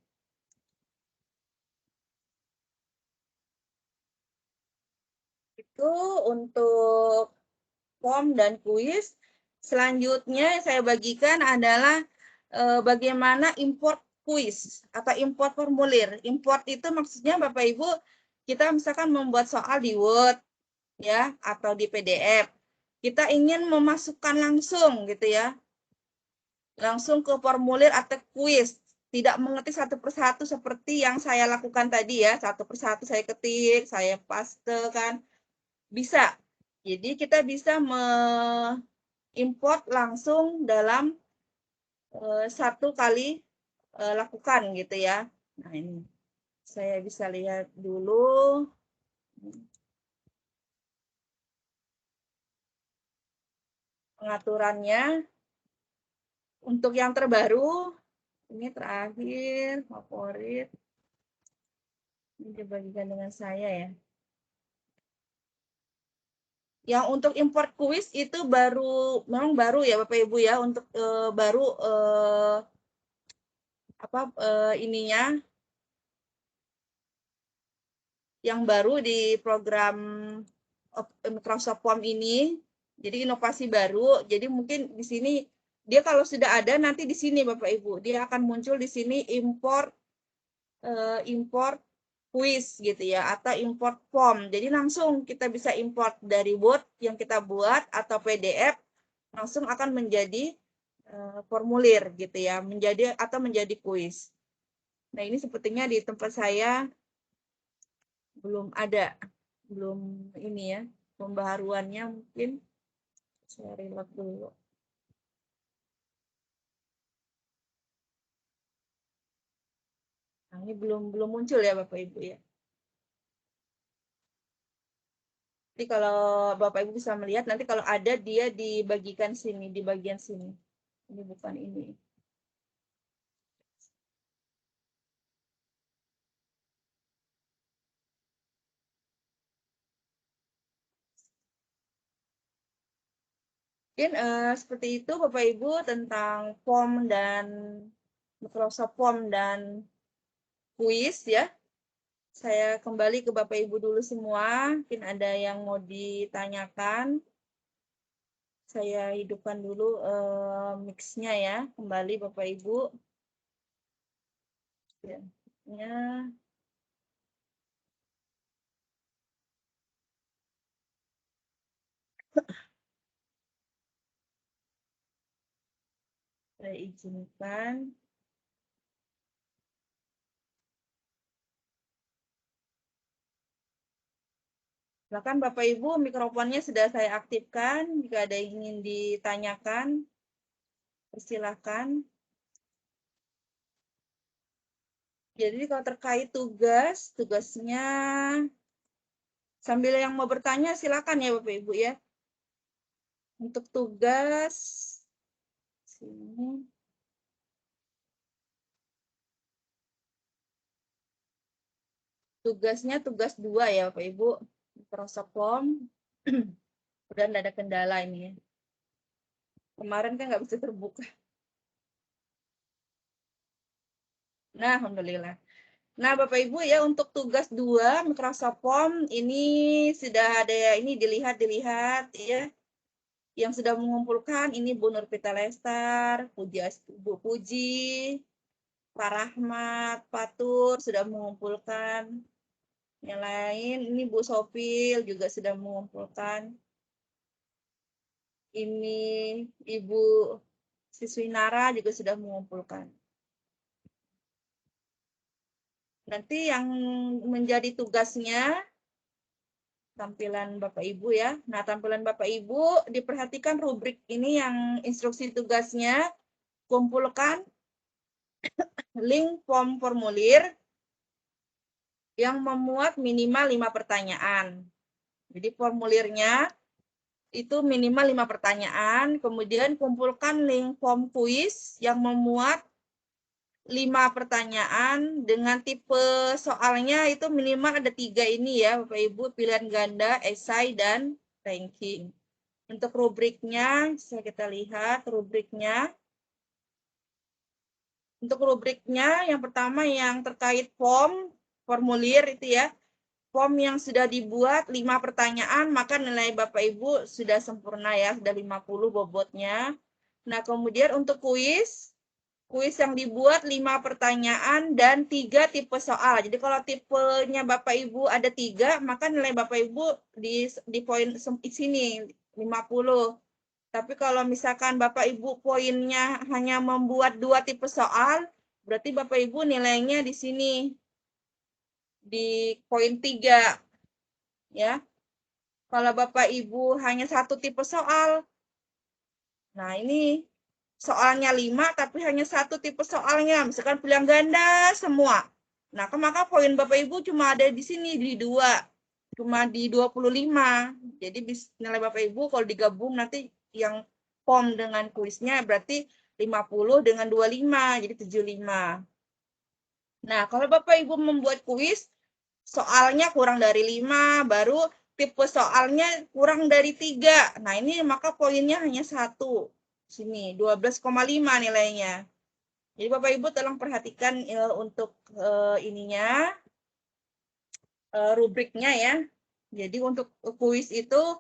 Itu untuk form dan kuis. Selanjutnya yang saya bagikan adalah bagaimana import kuis atau import formulir. Import itu maksudnya Bapak Ibu, kita misalkan membuat soal di Word ya atau di PDF. Kita ingin memasukkan langsung gitu ya. Langsung ke formulir atau kuis. Tidak mengetik satu persatu seperti yang saya lakukan tadi ya. Satu persatu saya ketik, saya pastekan. Bisa. Jadi kita bisa mengimport langsung dalam satu kali lakukan gitu ya. Nah ini saya bisa lihat dulu. Pengaturannya. Untuk yang terbaru, ini terakhir, favorit. Ini dibagikan dengan saya ya. Yang untuk import kuis itu memang baru ya Bapak Ibu ya, untuk baru ininya yang baru di program Microsoft Form ini. Jadi inovasi baru. Jadi mungkin di sini dia kalau sudah ada nanti di sini Bapak Ibu, dia akan muncul di sini import kuis gitu ya, atau import form. Jadi langsung kita bisa import dari Word yang kita buat atau PDF, langsung akan menjadi formulir gitu ya, menjadi kuis. Nah ini sepertinya di tempat saya belum ada, belum ini ya, pembaharuannya mungkin saya reload dulu. Nah, ini belum muncul ya Bapak Ibu ya. Nanti kalau Bapak Ibu bisa melihat, nanti kalau ada dia dibagikan sini, di bagian sini. Ini bukan ini. Mungkin seperti itu Bapak Ibu tentang form dan Microsoft Form dan kuis ya. Saya kembali ke Bapak Ibu dulu semua. Mungkin ada yang mau ditanyakan. Saya hidupkan dulu mix-nya ya. Kembali Bapak Ibu. Ya. Saya izinkan. Silakan Bapak Ibu, mikrofonnya sudah saya aktifkan. Jika ada yang ingin ditanyakan, silakan. Jadi kalau terkait tugasnya sambil yang mau bertanya silakan ya Bapak Ibu ya. Untuk tugas sini. Tugasnya tugas 2 ya Bapak Ibu. Microsoft Form. Udah tidak ada kendala ini ya. Kemarin kan nggak bisa terbuka. Nah, alhamdulillah. Nah, Bapak Ibu ya, untuk tugas 2 Microsoft Form ini sudah ada ya, ini dilihat ya. Yang sudah mengumpulkan ini Bu Nurpita Lestar, Bu Puji, Pak Rahmat, Fatur sudah mengumpulkan. Yang lain ini Bu Sopil juga sudah mengumpulkan. Ini Ibu Siswinara juga sudah mengumpulkan. Nanti yang menjadi tugasnya tampilan Bapak Ibu ya. Nah, tampilan Bapak Ibu diperhatikan rubrik ini yang instruksi tugasnya, kumpulkan link form formulir yang memuat minimal 5 pertanyaan. Jadi formulirnya itu minimal 5 pertanyaan, kemudian kumpulkan link form kuis yang memuat 5 pertanyaan dengan tipe soalnya itu minimal ada 3 ini ya Bapak Ibu, pilihan ganda, esai, dan ranking. Untuk rubriknya, bisa kita lihat rubriknya. Untuk rubriknya, yang pertama yang terkait formulir itu ya. Form yang sudah dibuat 5 pertanyaan, maka nilai Bapak Ibu sudah sempurna ya, sudah 50 bobotnya. Nah, kemudian untuk kuis yang dibuat 5 pertanyaan dan 3 tipe soal. Jadi kalau tipenya Bapak Ibu ada 3, maka nilai Bapak Ibu di poin sini 50. Tapi kalau misalkan Bapak Ibu poinnya hanya membuat 2 tipe soal, berarti Bapak Ibu nilainya di sini di poin 3 ya. Kalau Bapak Ibu hanya 1 tipe soal, nah ini soalnya 5 tapi hanya 1 tipe soalnya, misalkan pilihan ganda semua. Nah, maka poin Bapak Ibu cuma ada di sini di 2, cuma di 25. Jadi nilai Bapak Ibu kalau digabung nanti yang form dengan kuisnya berarti 50 dengan 25, jadi 75. Nah, kalau Bapak Ibu membuat kuis, soalnya kurang dari 5, baru tipe soalnya kurang dari 3. Nah, ini maka poinnya hanya 1. Sini, 12,5 nilainya. Jadi Bapak Ibu tolong perhatikan untuk ininya, rubriknya ya. Jadi untuk kuis itu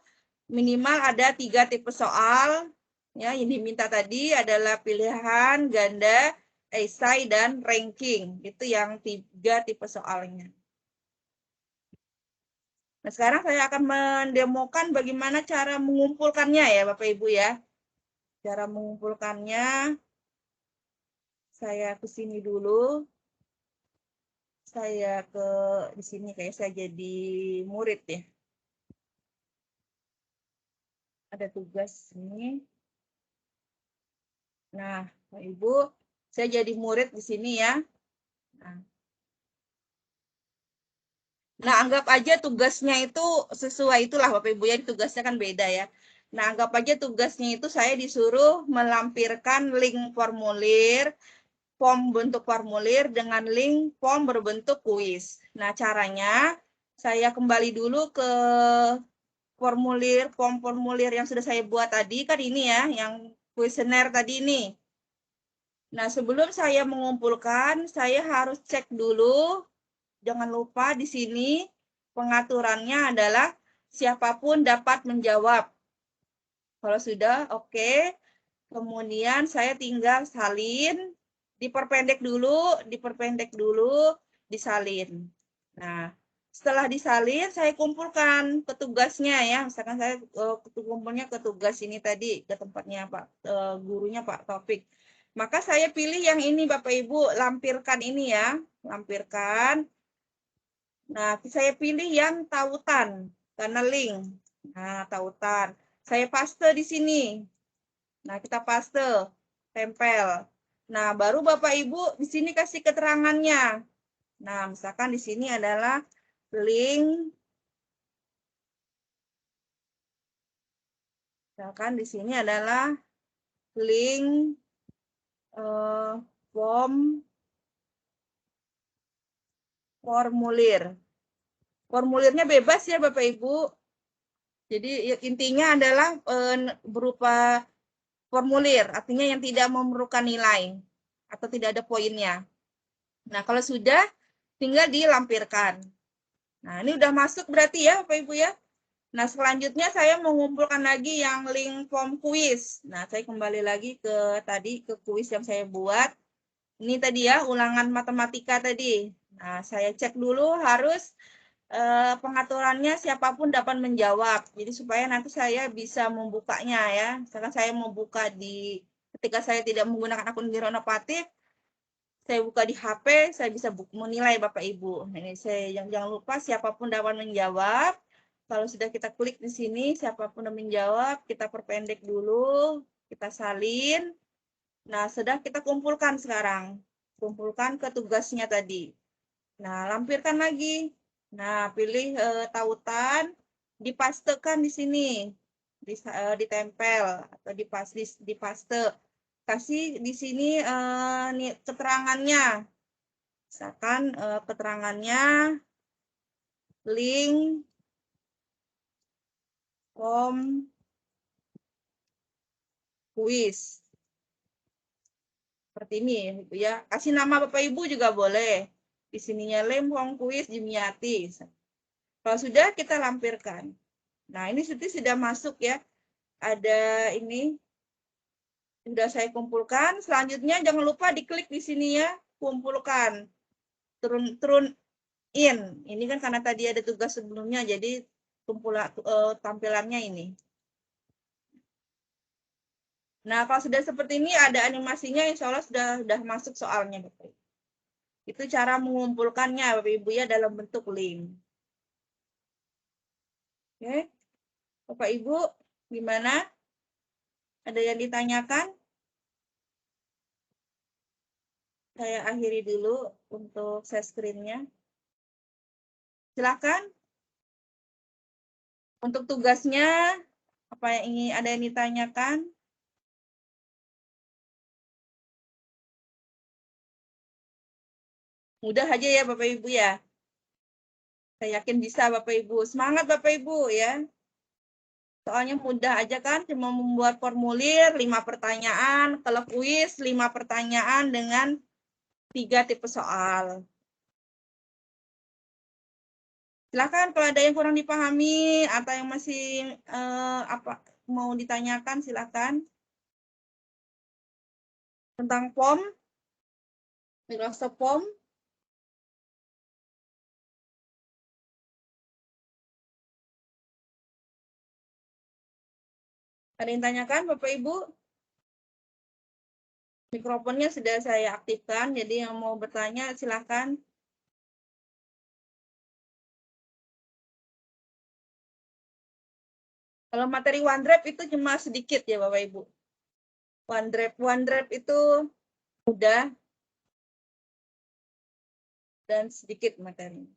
minimal ada 3 tipe soal. Ya, yang diminta tadi adalah pilihan, ganda, esai, dan ranking. Itu yang 3 tipe soalnya. Nah, sekarang saya akan mendemokan bagaimana cara mengumpulkannya ya Bapak Ibu ya. Cara mengumpulkannya, saya ke sini dulu. Saya ke di sini kayak saya jadi murid ya. Ada tugas ini. Nah, Bapak Ibu, saya jadi murid di sini ya. Nah, anggap aja tugasnya itu sesuai itulah Bapak Ibu ya, tugasnya kan beda ya. Nah, anggap aja tugasnya itu saya disuruh melampirkan link formulir, form bentuk formulir dengan link form berbentuk kuis. Nah, caranya saya kembali dulu ke form formulir yang sudah saya buat tadi, kan ini ya, yang kuesioner tadi ini. Nah, sebelum saya mengumpulkan, saya harus cek dulu. Jangan lupa di sini pengaturannya adalah siapapun dapat menjawab. Kalau sudah oke, kemudian saya tinggal salin, diperpendek dulu, disalin. Nah, setelah disalin saya kumpulkan petugasnya ya. Misalkan saya kumpulnya ke tugas ini tadi, ke tempatnya Pak gurunya Pak Taufik. Maka saya pilih yang ini Bapak Ibu, lampirkan ini ya, lampirkan. Nah, saya pilih yang tautan karena link. Nah, tautan. Saya paste di sini. Nah, kita paste, tempel. Nah, baru Bapak Ibu di sini kasih keterangannya. Nah, misalkan di sini adalah link. Misalkan di sini adalah link formulir. Formulirnya bebas ya Bapak Ibu. Jadi intinya adalah berupa formulir, artinya yang tidak memerlukan nilai atau tidak ada poinnya. Nah, kalau sudah, tinggal dilampirkan. Nah, ini udah masuk berarti ya Bapak Ibu ya. Nah, selanjutnya saya mengumpulkan lagi yang link form kuis. Nah, saya kembali lagi ke tadi, ke kuis yang saya buat. Ini tadi ya, ulangan matematika tadi. Nah, saya cek dulu harus pengaturannya siapapun dapat menjawab. Jadi supaya nanti saya bisa membukanya ya. Misalkan saya mau buka ketika saya tidak menggunakan akun Giro Inovatif, saya buka di HP, saya bisa menilai Bapak Ibu. Ini saya jangan lupa siapapun dapat menjawab. Kalau sudah kita klik di sini, siapapun yang menjawab, kita perpendek dulu, kita salin. Nah, sudah kita kumpulkan sekarang. Kumpulkan ke tugasnya tadi. Nah, lampirkan lagi. Nah, pilih tautan, dipastekan di sini. Ditempel atau dipaste. kasih di sini nih, keterangannya. Misalkan keterangannya link form kuis. Seperti ini gitu ya. Kasih nama Bapak Ibu juga boleh. Di sininya link form kuis Jimyati. Kalau sudah kita lampirkan. Nah, ini sudah masuk ya. Ada ini sudah saya kumpulkan. Selanjutnya jangan lupa diklik di sini ya, kumpulkan. Turun in. Ini kan karena tadi ada tugas sebelumnya, jadi tampilannya ini. Nah, kalau sudah seperti ini ada animasinya, insya Allah sudah masuk soalnya, Bapak Ibu. Itu cara mengumpulkannya, Bapak Ibu ya, dalam bentuk link. Oke, Bapak Ibu, gimana? Ada yang ditanyakan? Saya akhiri dulu untuk share screen-nya. Silakan. Untuk tugasnya, apa yang ingin ada yang ditanyakan? Mudah aja ya Bapak Ibu ya. Saya yakin bisa Bapak Ibu. Semangat Bapak Ibu ya. Soalnya mudah aja kan, cuma membuat formulir 5 pertanyaan, kalau kuis 5 pertanyaan dengan 3 tipe soal. Silakan kalau ada yang kurang dipahami atau yang masih mau ditanyakan silakan. Tentang form, Microsoft Form. Ada yang tanyakan Bapak Ibu? Mikrofonnya sudah saya aktifkan, jadi yang mau bertanya silakan. Kalau materi OneDrive itu cuma sedikit ya Bapak Ibu. OneDrive itu mudah dan sedikit materi.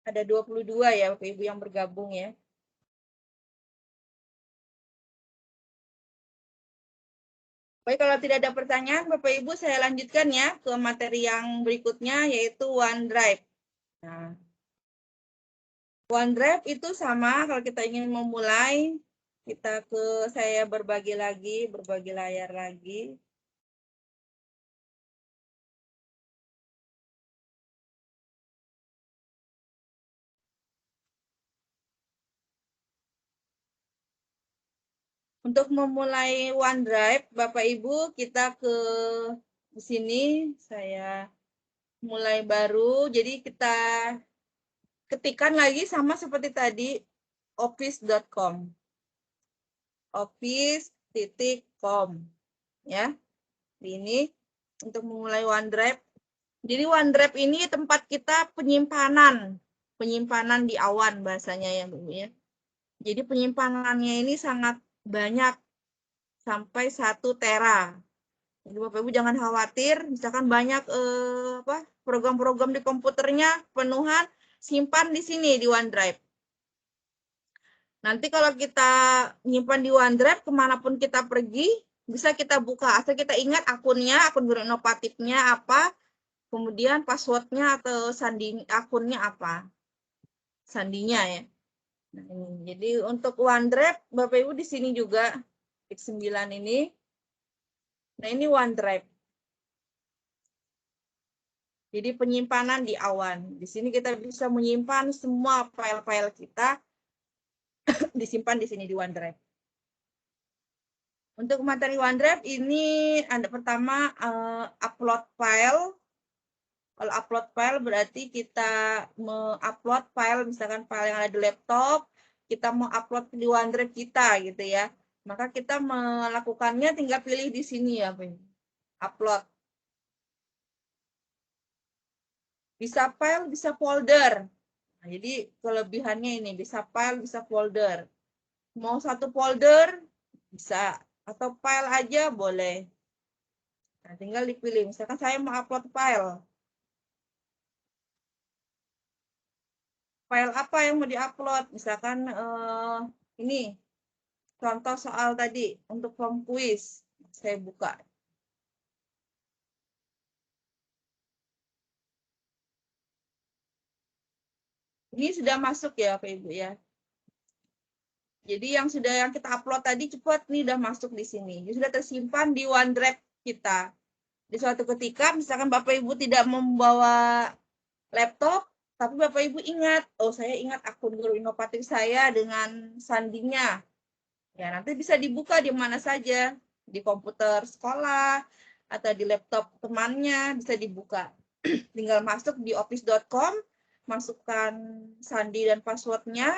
Ada 22 ya Bapak Ibu yang bergabung ya. Baik, kalau tidak ada pertanyaan Bapak Ibu saya lanjutkan ya ke materi yang berikutnya yaitu OneDrive. Nah, OneDrive itu sama kalau kita ingin memulai, kita saya berbagi layar lagi. Untuk memulai OneDrive, Bapak Ibu, kita ke sini, saya mulai baru. Jadi kita ketikkan lagi sama seperti tadi, office.com. Office.com. Ya, ini untuk memulai OneDrive. Jadi OneDrive ini tempat kita penyimpanan di awan bahasanya ya Bu ya. Jadi penyimpanannya ini sangat banyak sampai 1 tera. Jadi Bapak Ibu jangan khawatir, misalkan banyak program-program di komputernya penuhan, simpan di sini di OneDrive. Nanti kalau kita nyimpan di OneDrive, kemanapun kita pergi, bisa kita buka. Asal kita ingat akunnya, akun berinovatifnya apa, kemudian passwordnya atau akunnya apa, sandinya ya. Nah, ini. Jadi untuk OneDrive, Bapak Ibu di sini juga, X9 ini. Nah ini OneDrive. Jadi penyimpanan di awan. Di sini kita bisa menyimpan semua file-file kita disimpan di sini di OneDrive. Untuk materi OneDrive ini ada pertama upload file. Kalau upload file berarti kita mengupload file, misalkan file yang ada di laptop, kita mau upload di OneDrive kita gitu ya. Maka kita melakukannya tinggal pilih di sini ya, upload. Bisa file, bisa folder. Nah, jadi kelebihannya ini bisa file, bisa folder. Mau 1 folder bisa, atau file aja boleh. Nah, tinggal dipilih. Misalkan saya mau upload file. File apa yang mau diupload? Misalkan ini contoh soal tadi untuk form quiz. Saya buka. Ini sudah masuk ya Bapak Ibu ya. Jadi yang kita upload tadi cepat nih udah masuk di sini. Ini sudah tersimpan di OneDrive kita. Di suatu ketika misalkan Bapak Ibu tidak membawa laptop, tapi Bapak Ibu ingat, oh saya ingat akun guru inovatif saya dengan sandinya. Ya, nanti bisa dibuka di mana saja, di komputer sekolah atau di laptop temannya bisa dibuka. Tinggal masuk di office.com, masukkan sandi dan passwordnya,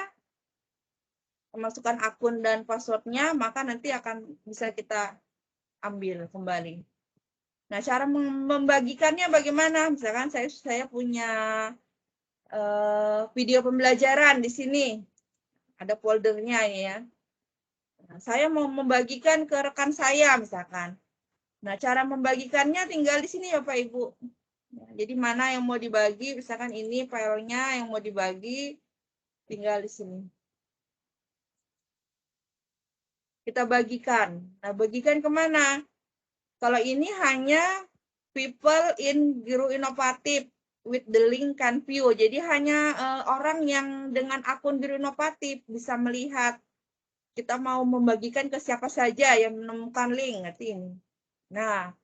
masukkan akun dan passwordnya, maka nanti akan bisa kita ambil kembali. Nah, cara membagikannya bagaimana? Misalkan saya punya video pembelajaran di sini, ada foldernya ya. Nah, saya mau membagikan ke rekan saya misalkan. Nah, cara membagikannya tinggal di sini ya Pak Ibu. Nah, jadi mana yang mau dibagi, misalkan ini filenya yang mau dibagi, tinggal di sini. Kita bagikan. Nah, bagikan kemana? Kalau ini hanya people in Guru Inovatif with the link can view. Jadi hanya orang yang dengan akun Guru Inovatif bisa melihat. Kita mau membagikan ke siapa saja yang menemukan link. Nanti ini. Nah,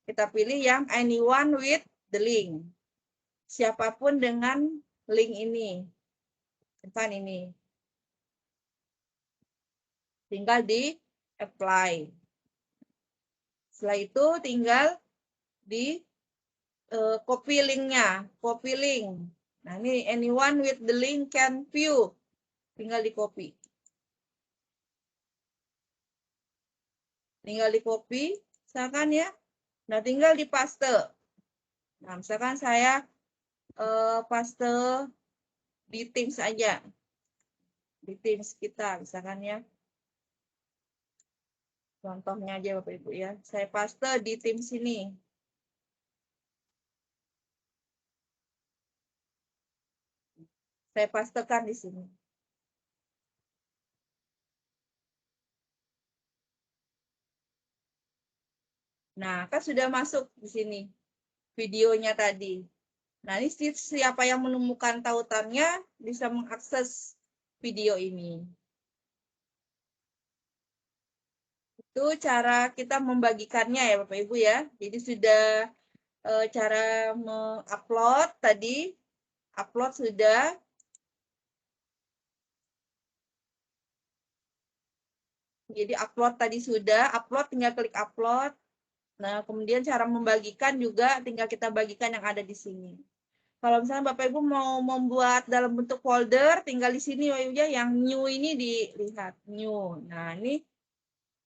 kita pilih yang anyone with the link. Siapapun dengan link ini. Kan ini. Tinggal di apply. Setelah itu tinggal di copy linknya, copy link. Nah ini anyone with the link can view, tinggal di copy. Tinggal di copy, misalkan ya. Nah tinggal di paste. Nah misalkan saya paste di Teams aja, di Teams kita, misalkan ya. Contohnya aja Bapak Ibu ya. Saya paste di Teams ini. Saya pastekan di sini. Nah, kan sudah masuk di sini videonya tadi. Nah, ini siapa yang menemukan tautannya bisa mengakses video ini. Itu cara kita membagikannya ya Bapak Ibu ya. Jadi sudah cara mengupload tadi, upload sudah. Jadi upload tadi sudah, upload tinggal klik upload. Nah, kemudian cara membagikan juga tinggal kita bagikan yang ada di sini. Kalau misalnya Bapak Ibu mau membuat dalam bentuk folder, tinggal di sini ya yang new ini dilihat, new. Nah, ini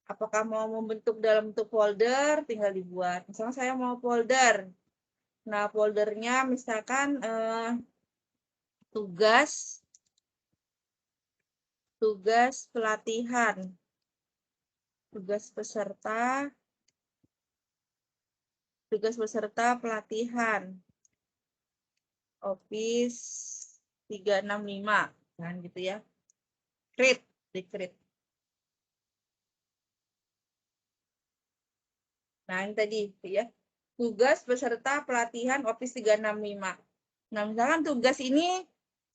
apakah mau membentuk dalam bentuk folder, tinggal dibuat. Misalnya saya mau folder. Nah, foldernya misalkan tugas pelatihan. Tugas peserta pelatihan. Office 365 kan gitu ya. Create, di-create. Nah, ini tadi ya. Tugas peserta pelatihan Office 365. Nah, misalkan tugas ini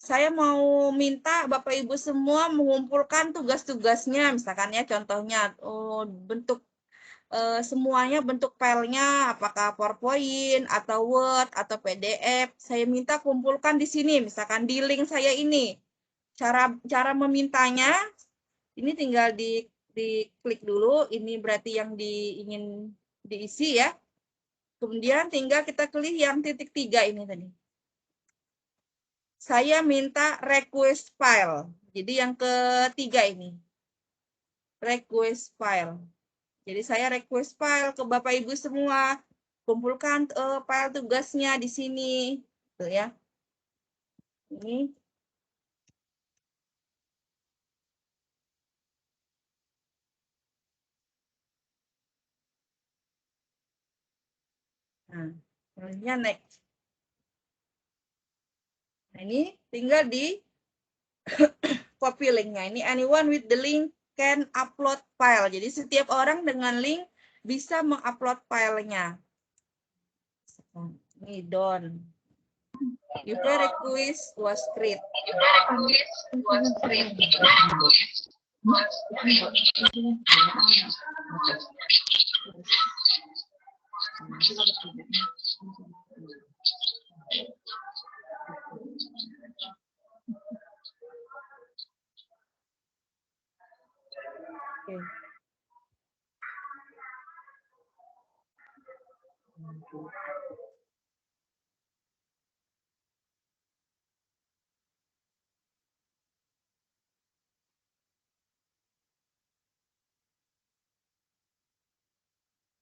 saya mau minta Bapak Ibu semua mengumpulkan tugas-tugasnya, misalkan ya contohnya bentuk semuanya bentuk filenya apakah PowerPoint atau Word atau PDF. Saya minta kumpulkan di sini, misalkan di link saya ini. Cara memintanya ini tinggal diklik dulu, ini berarti yang ingin diisi ya. Kemudian tinggal kita klik yang titik 3 ini tadi. Saya minta request file. Jadi yang ketiga ini. Request file. Jadi saya request file ke Bapak Ibu semua. Kumpulkan file tugasnya di sini. Tuh ya. Ini. Nah, selanjutnya next. Nah, ini tinggal di copy linknya. Ini anyone with the link can upload file. Jadi setiap orang dengan link bisa mengupload filenya. Ini done. User request was created.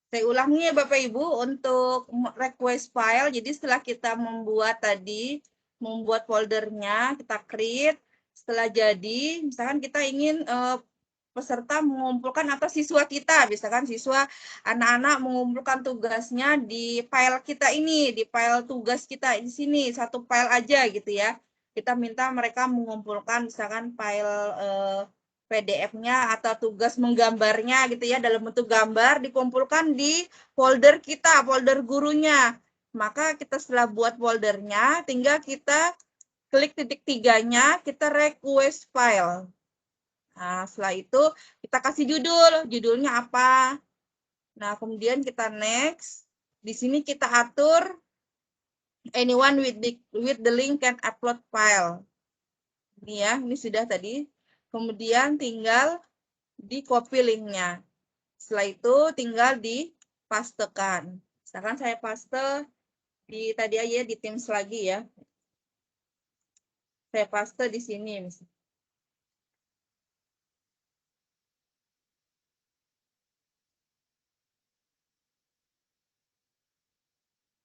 Saya ulangi ya Bapak Ibu untuk request file. Jadi setelah kita membuat tadi, membuat foldernya, kita create. Setelah jadi, misalkan kita ingin peserta mengumpulkan atau siswa kita, misalkan siswa anak-anak mengumpulkan tugasnya di file kita ini, di file tugas kita di sini, satu file aja gitu ya. Kita minta mereka mengumpulkan misalkan file PDF-nya atau tugas menggambarnya gitu ya dalam bentuk gambar dikumpulkan di folder kita, folder gurunya. Maka kita setelah buat foldernya, tinggal kita klik titik tiganya, kita request file. Nah, setelah itu kita kasih judul, judulnya apa. Nah, kemudian kita next. Di sini kita atur anyone with the link can upload file. Ini ya, ini sudah tadi. Kemudian tinggal di copy linknya. Setelah itu tinggal dipastekan. Misalkan saya paste di tadi aja di Teams lagi ya. Saya paste di sini.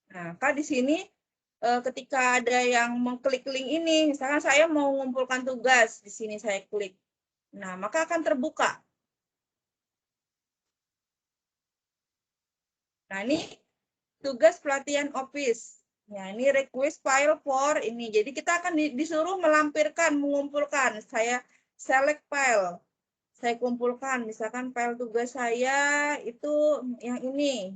Nah, Kak di sini ketika ada yang mengklik link ini, misalkan saya mau mengumpulkan tugas, di sini saya klik. Nah, maka akan terbuka. Nah, ini tugas pelatihan Office. Nah, ini request file for ini. Jadi kita akan disuruh melampirkan, mengumpulkan. Saya select file. Saya kumpulkan, misalkan file tugas saya itu yang ini.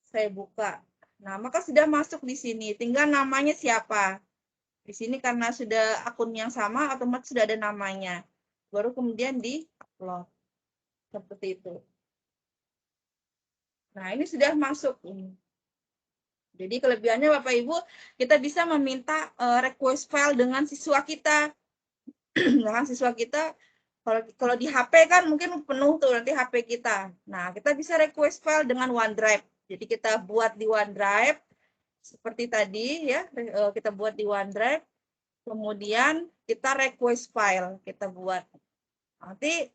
Saya buka. Nah, maka sudah masuk di sini. Tinggal namanya siapa. Di sini karena sudah akun yang sama, otomatis sudah ada namanya. Baru kemudian di-upload. Seperti itu. Nah, ini sudah masuk. Jadi kelebihannya Bapak Ibu, kita bisa meminta request file dengan siswa kita. Dengan siswa kita, kalau di HP kan mungkin penuh tuh nanti HP kita. Nah, kita bisa request file dengan OneDrive. Jadi kita buat di OneDrive, seperti tadi ya, kita buat di OneDrive. Kemudian kita request file, kita buat. Nanti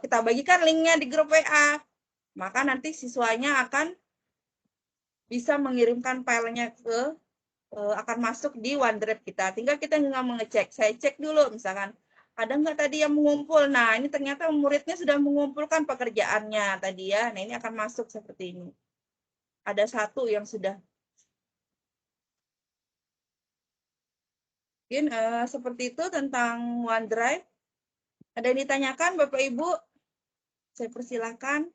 kita bagikan linknya di grup WA. Maka nanti siswanya akan bisa mengirimkan filenya akan masuk di OneDrive kita. Tinggal kita nggak mengecek. Saya cek dulu misalkan ada nggak tadi yang mengumpul. Nah, ini ternyata muridnya sudah mengumpulkan pekerjaannya tadi ya. Nah, ini akan masuk seperti ini. Ada satu yang sudah. Mungkin seperti itu tentang OneDrive. Ada yang ditanyakan Bapak Ibu? Saya persilakan.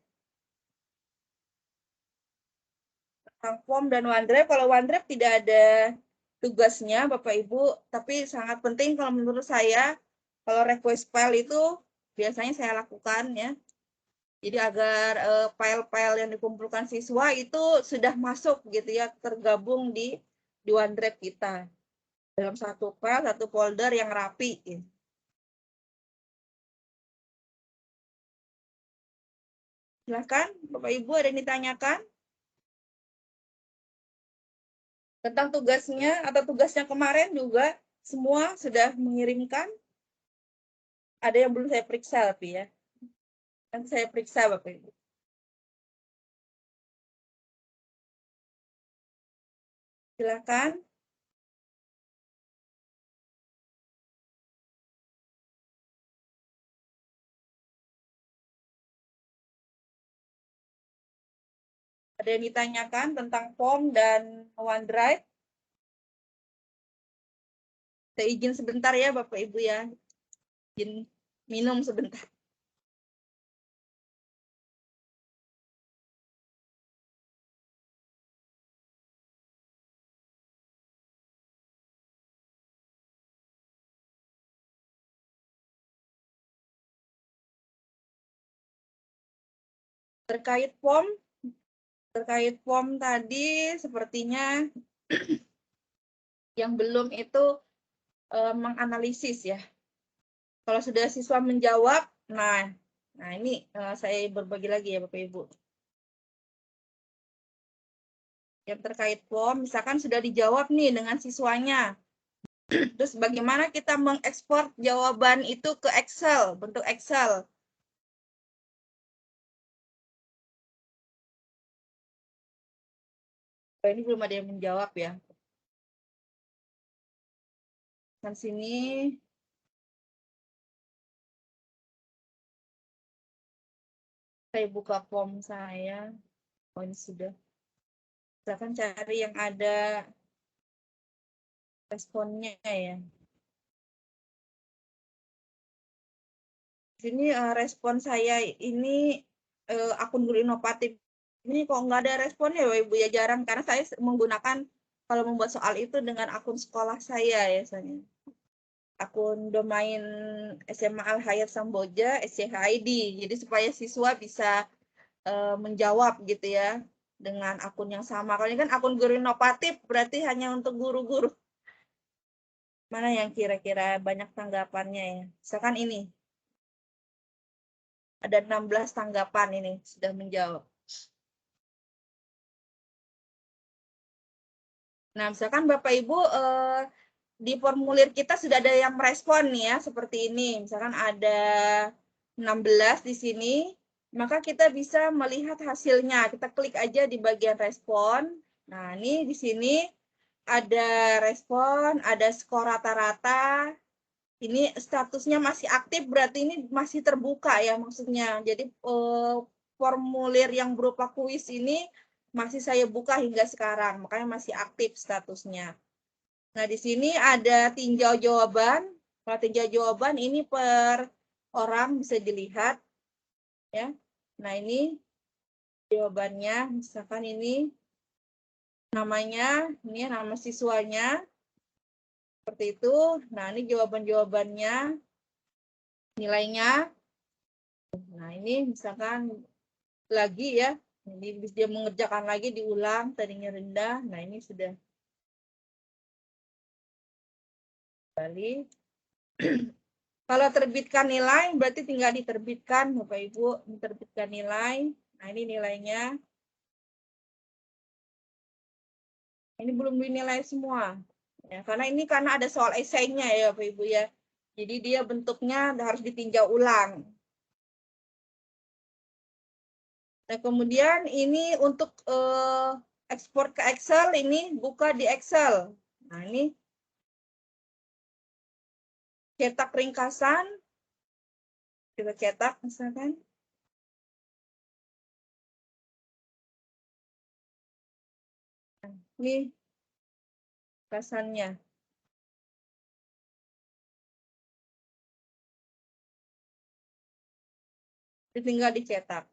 Tentang form dan OneDrive. Kalau OneDrive tidak ada tugasnya Bapak Ibu, tapi sangat penting kalau menurut saya, kalau request file itu biasanya saya lakukan ya. Jadi agar file-file yang dikumpulkan siswa itu sudah masuk gitu ya, tergabung di OneDrive kita. Dalam satu file, satu folder yang rapi. Ya. Silakan Bapak Ibu ada yang ditanyakan? Tentang tugasnya atau tugasnya kemarin juga semua sudah mengirimkan. Ada yang belum saya periksa tapi ya. Nanti saya periksa Bapak Ibu. Silakan. Ada yang ditanyakan tentang form dan OneDrive? Saya izin sebentar ya Bapak Ibu ya. Izin minum sebentar. Terkait POM tadi sepertinya yang belum itu menganalisis ya. Kalau sudah siswa menjawab, nah ini saya berbagi lagi ya Bapak Ibu. Yang terkait POM, misalkan sudah dijawab nih dengan siswanya. Terus bagaimana kita mengekspor jawaban itu ke Excel, bentuk Excel. Ini belum ada yang menjawab ya. Dan sini saya buka POM saya. Oh ini sudah. Silakan cari yang ada responnya ya. Sini respon saya ini akun guru inovatif. Ini kok nggak ada responnya ya Ibu ya, jarang. Karena saya menggunakan kalau membuat soal itu dengan akun sekolah saya ya. Akun domain SMA Al Hayat Samboja, SCHID. Jadi supaya siswa bisa menjawab gitu ya dengan akun yang sama. Kalau ini kan akun guru inovatif berarti hanya untuk guru-guru. Mana yang kira-kira banyak tanggapannya ya? Misalkan ini. Ada 16 tanggapan ini sudah menjawab. Nah, misalkan Bapak Ibu di formulir kita sudah ada yang merespon nih ya, seperti ini. Misalkan ada 16 di sini, maka kita bisa melihat hasilnya. Kita klik aja di bagian respon. Nah, ini di sini ada respon, ada skor rata-rata. Ini statusnya masih aktif, berarti ini masih terbuka ya maksudnya. Jadi formulir yang berupa kuis ini masih saya buka hingga sekarang, makanya masih aktif statusnya. Nah, di sini ada tinjau jawaban. Kalau tinjau jawaban ini per orang bisa dilihat ya. Nah, ini jawabannya, misalkan ini namanya, ini nama siswanya. Seperti itu. Nah, ini jawaban-jawabannya, nilainya. Nah, ini misalkan lagi ya. Jadi dia mengerjakan lagi, diulang, tadinya rendah. Nah, ini sudah kembali. Kalau terbitkan nilai, berarti tinggal diterbitkan, Bapak Ibu. Diterbitkan nilai. Nah, ini nilainya. Ini belum dinilai semua. Ya, karena ada soal esainya ya, Bapak Ibu ya. Jadi dia bentuknya harus ditinjau ulang. Nah, kemudian ini untuk ekspor ke Excel, ini buka di Excel. Nah, ini cetak ringkasan. Kita cetak misalkan. Ini ringkasannya. Tinggal dicetak.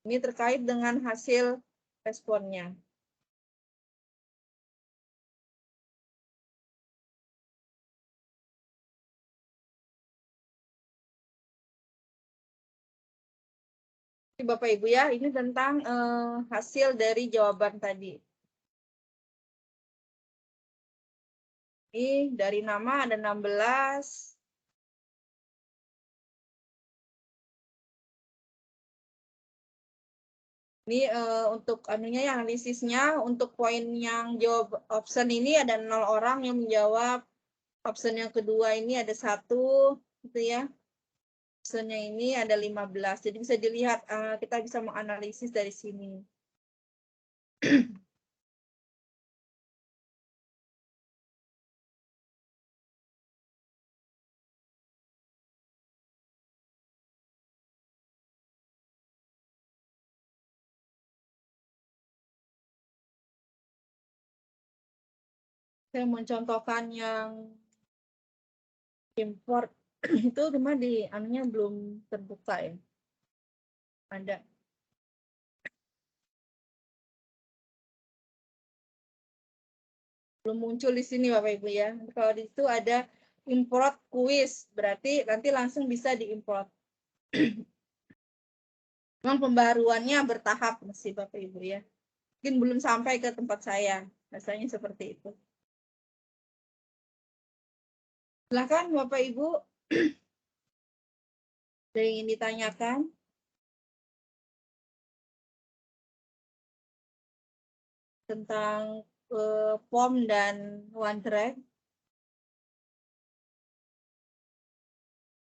Ini terkait dengan hasil responnya. Bapak Ibu ya, ini tentang hasil dari jawaban tadi. Ini dari nama ada 16. Ini untuk anunya analisisnya, untuk poin yang jawab option ini ada 0 orang yang menjawab. Option yang kedua ini ada 1 gitu ya. Optionnya ini ada 15. Jadi bisa dilihat kita bisa menganalisis dari sini. Saya mencontohkan yang import itu cuma di anunya belum terbuka ya. Ada. Belum muncul di sini Bapak Ibu ya. Kalau di situ ada import kuis, berarti nanti langsung bisa diimport. Memang pembaruannya bertahap mesti Bapak Ibu ya. Mungkin belum sampai ke tempat saya. Rasanya seperti itu. Silakan Bapak Ibu. Ada yang ingin ditanyakan? Tentang POM dan OneDrive.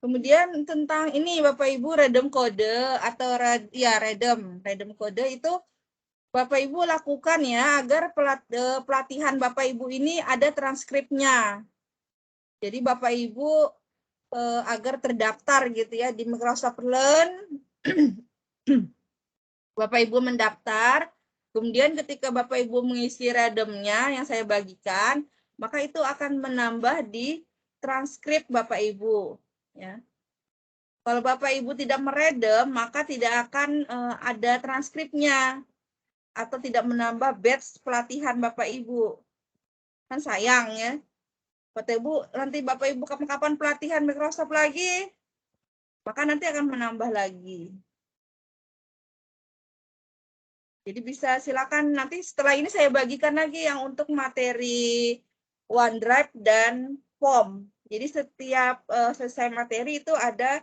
Kemudian tentang ini Bapak Ibu redem kode atau redem kode itu Bapak Ibu lakukan ya agar pelatihan Bapak Ibu ini ada transkripnya. Jadi Bapak Ibu agar terdaftar gitu ya di Microsoft Learn. Bapak Ibu mendaftar, kemudian ketika Bapak Ibu mengisi redemnya yang saya bagikan, maka itu akan menambah di transkrip Bapak Ibu. Ya. Kalau Bapak Ibu tidak meredem, maka tidak akan ada transkripnya atau tidak menambah batch pelatihan Bapak Ibu. Kan sayang ya. Bapak Ibu, nanti Bapak Ibu kapan-kapan pelatihan Microsoft lagi, maka nanti akan menambah lagi. Jadi bisa silakan nanti setelah ini saya bagikan lagi yang untuk materi OneDrive dan POM. Jadi setiap selesai materi itu ada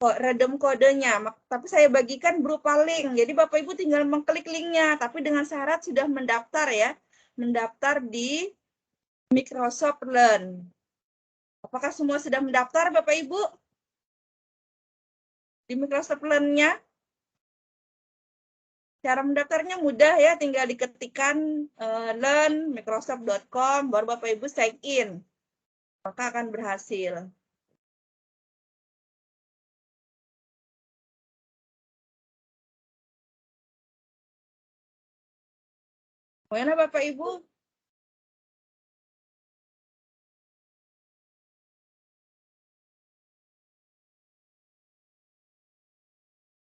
redem kodenya, tapi saya bagikan berupa link. Jadi Bapak Ibu tinggal mengklik linknya, tapi dengan syarat sudah mendaftar ya, mendaftar di Microsoft Learn. Apakah semua sudah mendaftar Bapak Ibu di Microsoft Learn-nya? Cara mendaftarnya mudah ya, tinggal diketikkan learn.microsoft.com, baru Bapak Ibu sign in, maka akan berhasil. Bagaimana Bapak Ibu?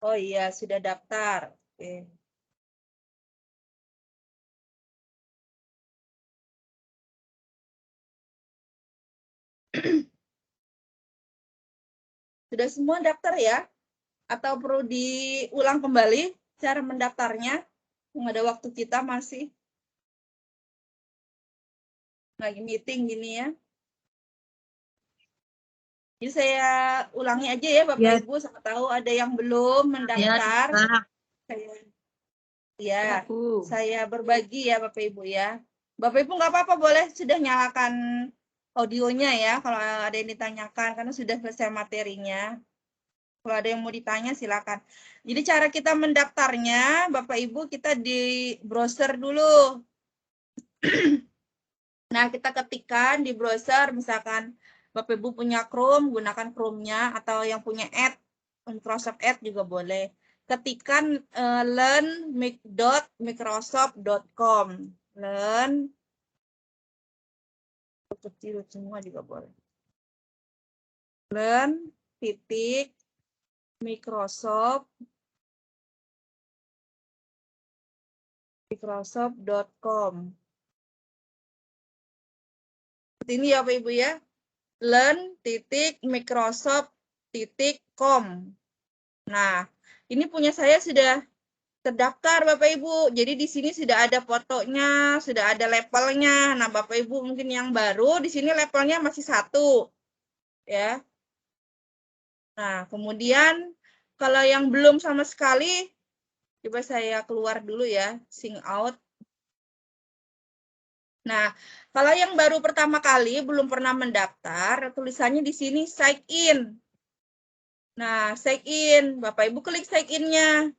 Oh iya, sudah daftar. Oke. Sudah semua daftar ya? Atau perlu diulang kembali cara mendaftarnya? Ada waktu kita masih lagi meeting gini ya. Jadi saya ulangi aja ya Bapak Ya. Ibu, siapa tahu ada yang belum mendaftar. Saya berbagi ya Bapak Ibu ya. Bapak Ibu nggak apa-apa, boleh sudah nyalakan audionya ya kalau ada yang ditanyakan karena sudah selesai materinya. Kalau ada yang mau ditanya silakan. Jadi cara kita mendaftarnya Bapak Ibu, kita di browser dulu. Nah, kita ketikkan di browser, misalkan Bapak Ibu punya Chrome, gunakan Chrome-nya, atau yang punya Edge, Microsoft Edge juga boleh. Ketikkan learn.microsoft.com. Learn, kecil semua juga boleh. Learn, Microsoft.com. Ini ya Bapak Ibu ya, learn.microsoft.com. Nah, ini punya saya sudah terdaftar Bapak Ibu. Jadi di sini sudah ada fotonya, sudah ada levelnya. Nah, Bapak Ibu mungkin yang baru di sini levelnya masih 1. Ya. Nah, kemudian kalau yang belum sama sekali, coba saya keluar dulu ya, sign out. Nah, kalau yang baru pertama kali belum pernah mendaftar, tulisannya di sini sign in. Nah, sign in, Bapak Ibu klik sign in-nya.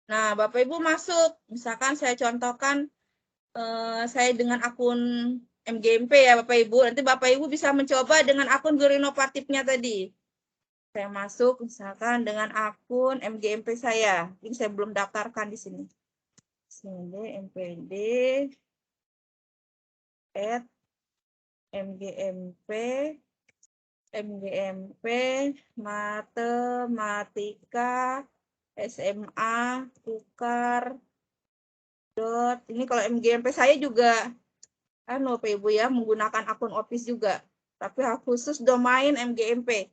Nah, Bapak Ibu masuk. Misalkan saya contohkan saya dengan akun MGMP ya Bapak Ibu. Nanti Bapak Ibu bisa mencoba dengan akun guru inovatifnya tadi. Saya masuk misalkan dengan akun MGMP saya. Ini saya belum daftarkan di sini. MPD at MGMP Matematika SMA Tukar. Ini kalau MGMP saya juga Bapak Ibu ya, menggunakan akun Office juga. tapi khusus domain MGMP.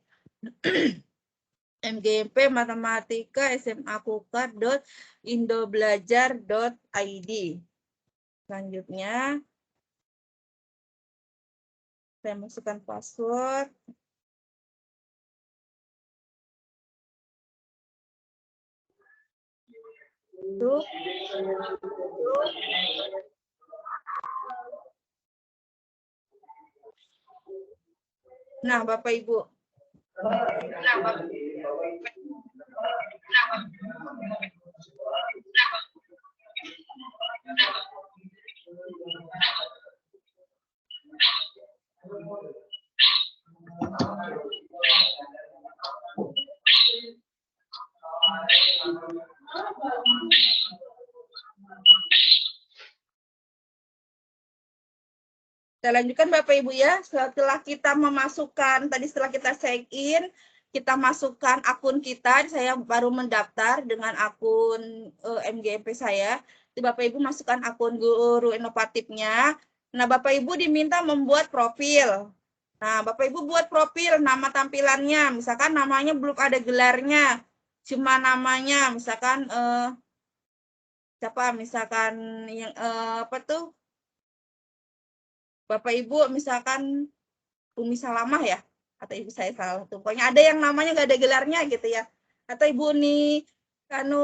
MGMP Matematika SMA Kukar.indobelajar.id. Selanjutnya, saya masukkan password. Nah, Bapak Ibu. Kita lanjutkan Bapak Ibu ya. Setelah kita memasukkan, tadi setelah kita sign in, kita masukkan akun kita, saya baru mendaftar dengan akun MGMP saya. Jadi Bapak Ibu masukkan akun guru inovatifnya. Nah, Bapak Ibu diminta membuat profil. Nah, Bapak Ibu buat profil, nama tampilannya, misalkan namanya belum ada gelarnya, cuma namanya, misalkan siapa, misalkan yang apa tuh, Bapak Ibu misalkan Umi Salamah ya, atau Ibu saya salah tuh, pokoknya ada yang namanya nggak ada gelarnya gitu ya, atau Ibu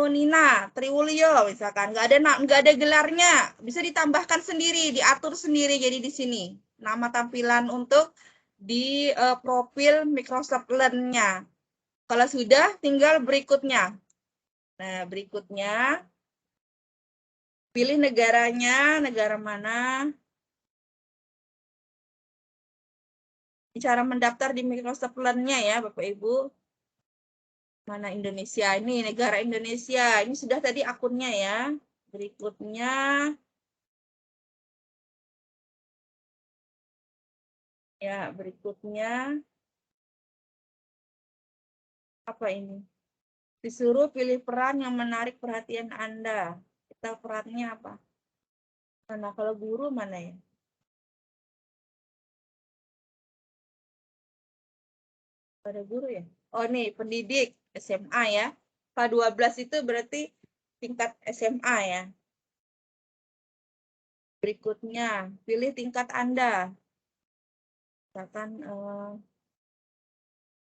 Nina Triwulyo misalkan nggak ada gelarnya, bisa ditambahkan sendiri, diatur sendiri. Jadi di sini nama tampilan untuk di profil Microsoft Learn-nya. Kalau sudah, tinggal berikutnya. Nah, berikutnya pilih negaranya, negara mana. Cara mendaftar di Microsoft Learn-nya ya, Bapak Ibu. Mana Indonesia? Ini negara Indonesia. Ini sudah tadi akunnya ya. Berikutnya. Ya, berikutnya. Apa ini? Disuruh pilih peran yang menarik perhatian Anda. Kita perannya apa? Mana kalau guru mana ya? Pada guru ya? Oh nih, pendidik SMA ya. K12 itu berarti tingkat SMA ya. Berikutnya, pilih tingkat Anda. Misalkan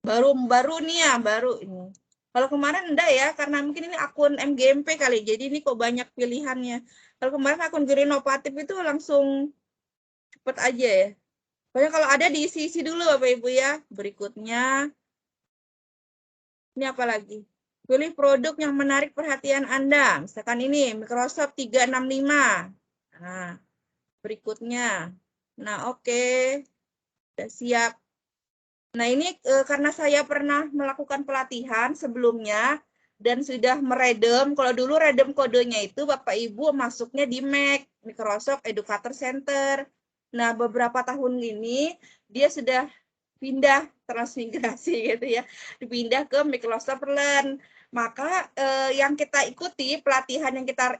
baru nih ya, baru ini. Kalau kemarin enggak ya, karena mungkin ini akun MGMP kali, jadi ini kok banyak pilihannya. Kalau kemarin akun guru inovatif itu langsung cepet aja ya. Pokoknya kalau ada diisi-isi dulu Bapak Ibu ya. Berikutnya, ini apa lagi? Pilih produk yang menarik perhatian Anda. Misalkan ini, Microsoft 365. Nah, berikutnya. Nah, oke. Sudah siap. Nah, ini karena saya pernah melakukan pelatihan sebelumnya dan sudah meredem. Kalau dulu redem kodenya itu Bapak Ibu masuknya di Mac, Microsoft Educator Center. Nah, beberapa tahun ini dia sudah pindah transmigrasi gitu ya, dipindah ke Microsoft Learn. Maka yang kita ikuti, pelatihan yang kita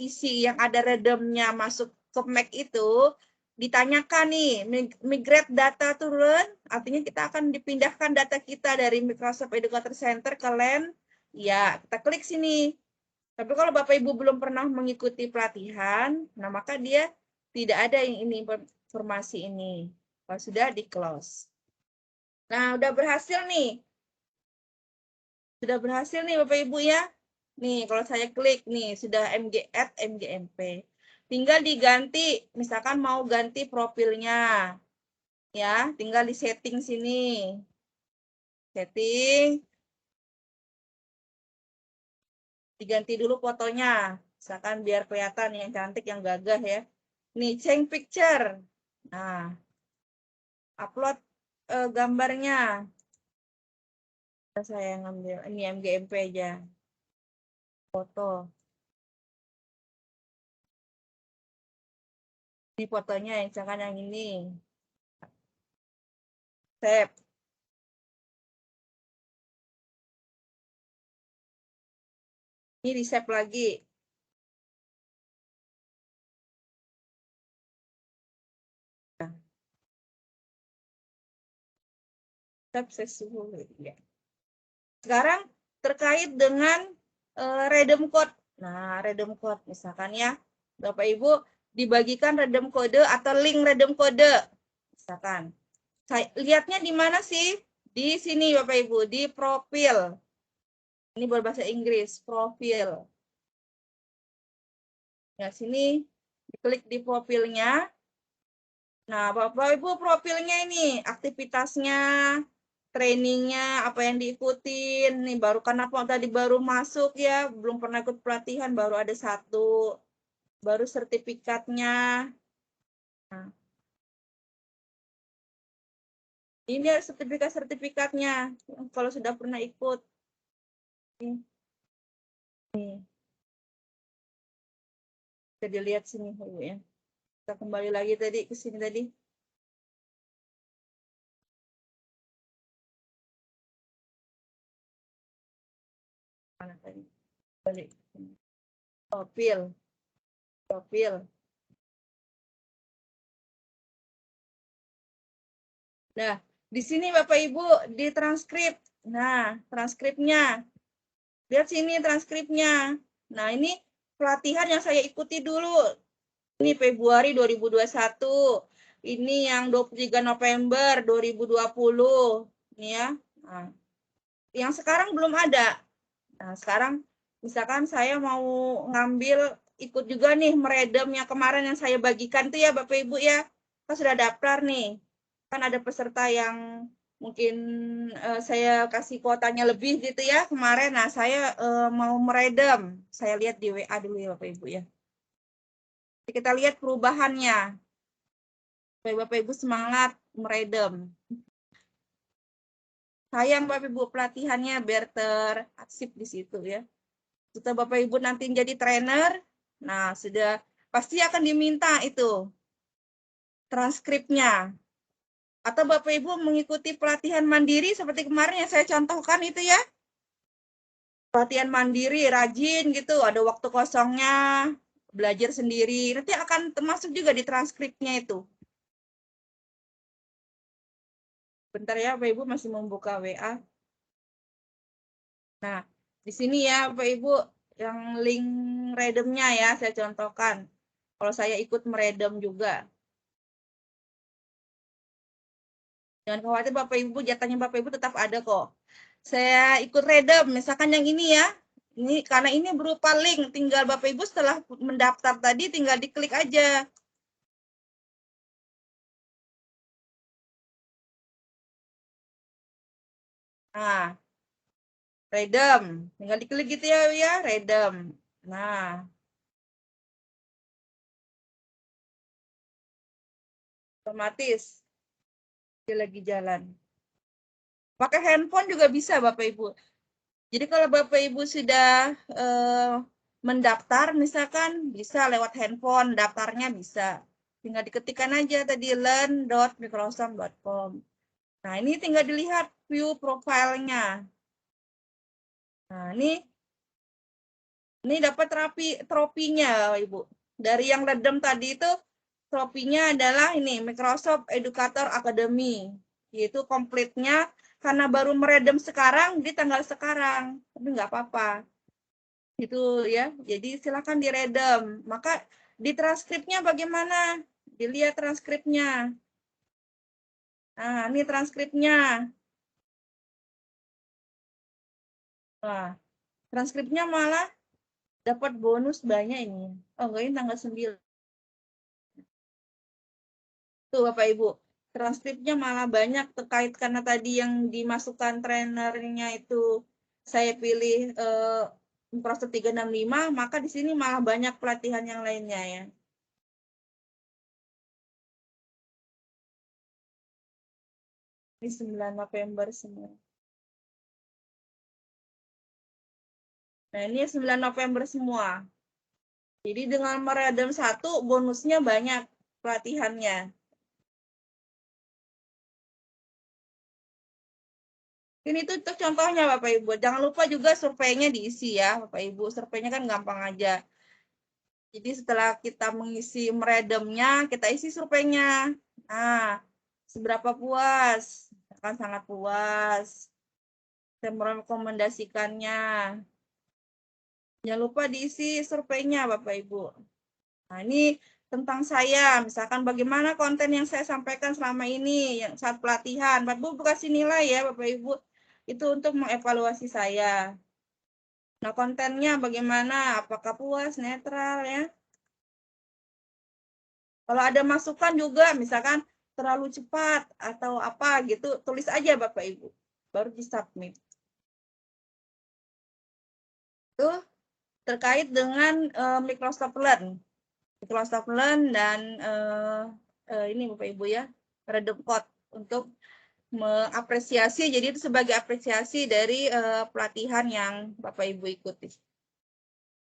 isi yang ada redemnya masuk ke Mac itu, ditanyakan nih, migrate data to Learn, artinya kita akan dipindahkan data kita dari Microsoft Educator Center ke LAN, ya kita klik sini. Tapi kalau Bapak Ibu belum pernah mengikuti pelatihan, nah maka dia tidak ada yang ini informasi ini. Kalau sudah di close. Nah, udah berhasil nih. Sudah berhasil nih Bapak Ibu ya. Nih, kalau saya klik nih, sudah MGMP. Tinggal diganti, misalkan mau ganti profilnya. Ya, tinggal di setting sini. Setting. Diganti dulu fotonya. Misalkan biar kelihatan yang cantik, yang gagah ya. Nih, change picture. Nah, upload gambarnya. Saya ngambil ini MGMP aja. Foto. Ini fotonya, misalkan yang ini. Save. Ini di save lagi. successful. Ya. Sekarang terkait dengan random code. Nah, random code misalkan ya, Bapak Ibu dibagikan random kode atau link random kode. Misalkan, lihatnya di mana sih? Di sini Bapak Ibu, di profil. Ini berbahasa Inggris, profil. Ya, sini diklik di profilnya. Nah, Bapak Ibu profilnya ini, aktivitasnya, trainingnya, apa yang diikutin. Nih baru karena tadi baru masuk ya, belum pernah ikut pelatihan, baru ada 1. Baru sertifikatnya. Nah, ini ada sertifikatnya kalau sudah pernah ikut. Nih. Bisa dilihat sini ya. Kita kembali lagi tadi ke sini tadi. Mana tadi? Balik. Profil. Nah, di sini Bapak Ibu di transkrip. Nah, transkripnya. Lihat sini transkripnya. Nah, ini pelatihan yang saya ikuti dulu. Ini Februari 2021. Ini yang 23 November 2020. Ini ya. Nah, yang sekarang belum ada. Nah, sekarang misalkan saya mau ngambil ikut juga nih meredam yang kemarin yang saya bagikan tuh ya Bapak Ibu ya. Kan sudah daftar nih. Kan ada peserta yang mungkin saya kasih kuotanya lebih gitu ya kemarin. Nah, saya mau meredam. Saya lihat di WA dulu ya Bapak Ibu ya. Jadi kita lihat perubahannya. Bapak Ibu semangat meredam. Sayang Bapak Ibu pelatihannya biar terarsip di situ ya. Setelah Bapak Ibu nanti jadi trainer, nah sudah pasti akan diminta itu transkripnya. Atau Bapak Ibu mengikuti pelatihan mandiri seperti kemarin yang saya contohkan itu ya. Pelatihan mandiri, rajin gitu, ada waktu kosongnya, belajar sendiri. Nanti akan termasuk juga di transkripnya itu. Bentar ya, Bapak Ibu masih membuka WA. Nah, di sini ya Bapak Ibu, yang link redemnya ya, saya contohkan. Kalau saya ikut meredem juga. Jangan khawatir Bapak Ibu, jatahnya Bapak Ibu tetap ada kok. Saya ikut redem, misalkan yang ini ya. Ini karena ini berupa link, tinggal Bapak Ibu setelah mendaftar tadi tinggal diklik aja. Nah, redem, tinggal diklik gitu ya, redem. Nah, otomatis dia lagi jalan. Pakai handphone juga bisa Bapak Ibu. Jadi kalau Bapak Ibu sudah mendaftar, misalkan bisa lewat handphone, daftarnya bisa. Tinggal diketikkan aja tadi learn.microsoft.com. Nah, ini tinggal dilihat view profilnya. Nah, ini dapat tropinya, Ibu. Dari yang redem tadi itu, tropinya adalah ini, Microsoft Educator Academy. Yaitu komplitnya, karena baru meredem sekarang, di tanggal sekarang. Tapi nggak apa-apa. Itu ya, jadi silakan diredem. Maka di transkripnya bagaimana? Dilihat transkripnya. Nah, ini transkripnya. Nah, transkripnya malah dapat bonus banyak ini. Oh, enggak, ini tanggal 9. Tuh, Bapak Ibu. Transkripnya malah banyak terkait karena tadi yang dimasukkan trainernya itu saya pilih Microsoft 365, maka di sini malah banyak pelatihan yang lainnya ya. Ini 9 November semua. Nah, ini 9 November semua. Jadi dengan meredam 1, bonusnya banyak pelatihannya. Ini tuh contohnya Bapak Ibu. Jangan lupa juga surveinya diisi ya Bapak Ibu. Surveinya kan gampang aja. Jadi setelah kita mengisi meredamnya, kita isi surveinya. Nah, seberapa puas? mengatakan sangat puas. Saya merekomendasikannya. Jangan lupa diisi surveinya, Bapak Ibu. Nah, ini tentang saya, misalkan bagaimana konten yang saya sampaikan selama ini yang saat pelatihan. Bapak Ibu kasih nilai ya, Bapak Ibu. Itu untuk mengevaluasi saya. Nah, kontennya bagaimana? Apakah puas, netral ya? Kalau ada masukan juga, misalkan terlalu cepat atau apa gitu, tulis aja Bapak Ibu. Baru di-submit. Itu terkait dengan Microsoft Learn. Microsoft Learn dan ini Bapak Ibu ya, Redem Code untuk mengapresiasi, jadi itu sebagai apresiasi dari pelatihan yang Bapak Ibu ikuti.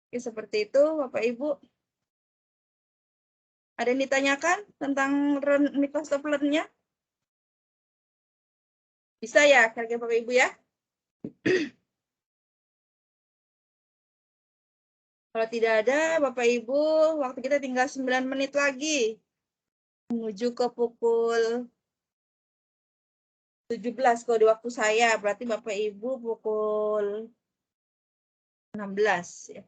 Oke, seperti itu Bapak Ibu. Ada yang ditanyakan tentang Microsoft Learn-nya? Bisa ya, kira-kira Bapak Ibu ya? Kalau tidak ada, Bapak Ibu, waktu kita tinggal 9 menit lagi. Menuju ke pukul 17 kalau di waktu saya, berarti Bapak Ibu pukul 16 ya.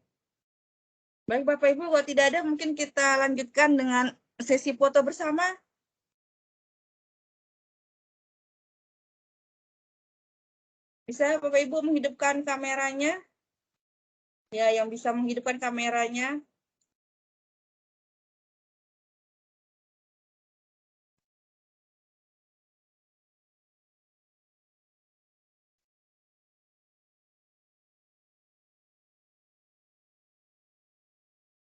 Baik Bapak Ibu, kalau tidak ada mungkin kita lanjutkan dengan sesi foto bersama. Bisa Bapak Ibu menghidupkan kameranya? Ya, yang bisa menghidupkan kameranya.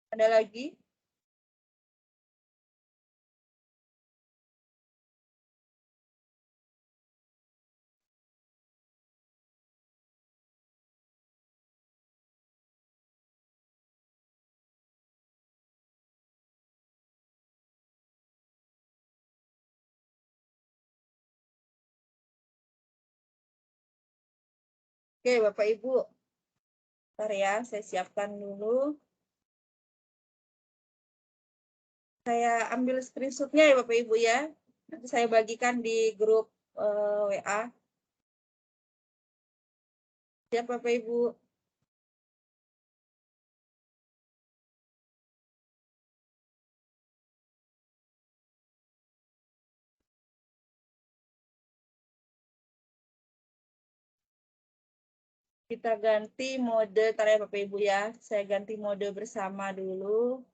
Ada lagi? Oke, Bapak Ibu. Bentar ya, saya siapkan dulu. Saya ambil screenshot-nya ya Bapak Ibu ya. Nanti saya bagikan di grup WA. Siap Bapak Ibu. Kita ganti mode, ntar ya Bapak Ibu ya. Saya ganti mode bersama dulu.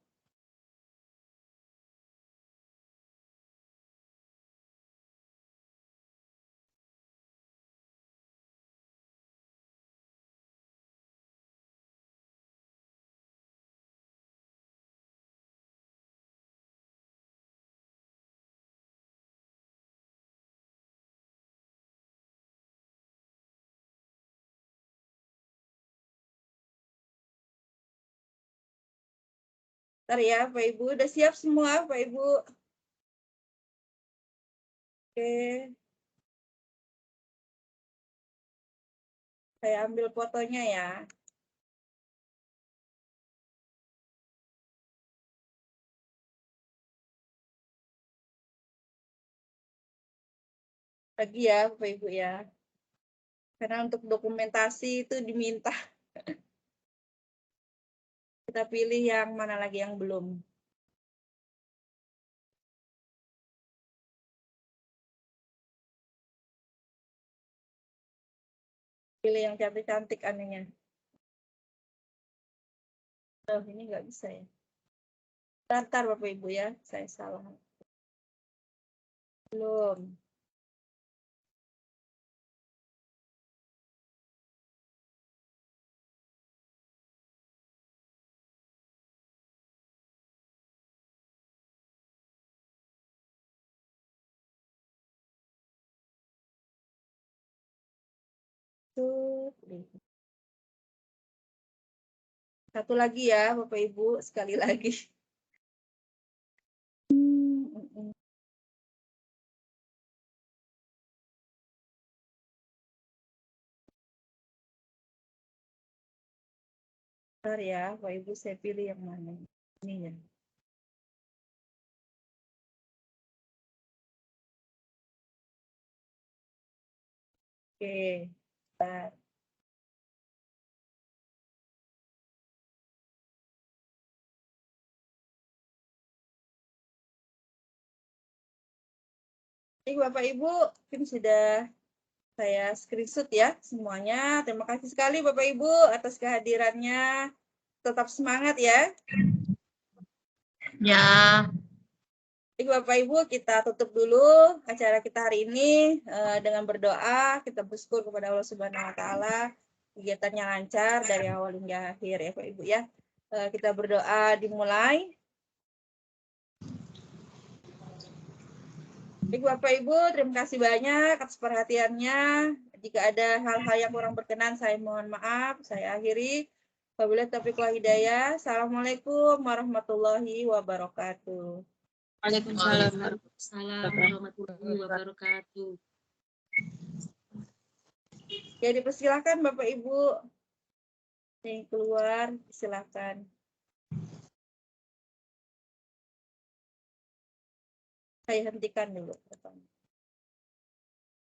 Ntar ya Bapak Ibu, udah siap semua Bapak Ibu. Oke. Saya ambil fotonya ya. Lagi ya Bapak Ibu ya. Karena untuk dokumentasi itu diminta. Kita pilih yang mana lagi yang belum. Pilih yang cantik-cantik anehnya. Oh, ini nggak bisa ya. Ntar Bapak Ibu ya, saya salah. Belum. Tuh. Satu lagi ya Bapak Ibu, sekali lagi. Bentar ya, Bapak Ibu saya pilih yang mana. Ini ya. Oke. Bentar. Baik, Bapak Ibu, mungkin sudah saya screenshot ya semuanya. Terima kasih sekali Bapak Ibu atas kehadirannya. Tetap semangat ya. Ya. Baik Bapak Ibu, kita tutup dulu acara kita hari ini dengan berdoa. Kita bersyukur kepada Allah Subhanahu wa taala. Kegiatannya lancar dari awal hingga akhir ya Bapak Ibu ya. Kita berdoa dimulai. Baik Bapak Ibu, terima kasih banyak atas perhatiannya. Jika ada hal-hal yang kurang berkenan, saya mohon maaf. Saya akhiri. Wabillahi taufiq wal hidayah. Assalamualaikum warahmatullahi wabarakatuh. Waalaikumsalam warahmatullahi wabarakatuh. Ya, dipersilakan Bapak Ibu yang keluar, silakan. Saya hentikan dulu.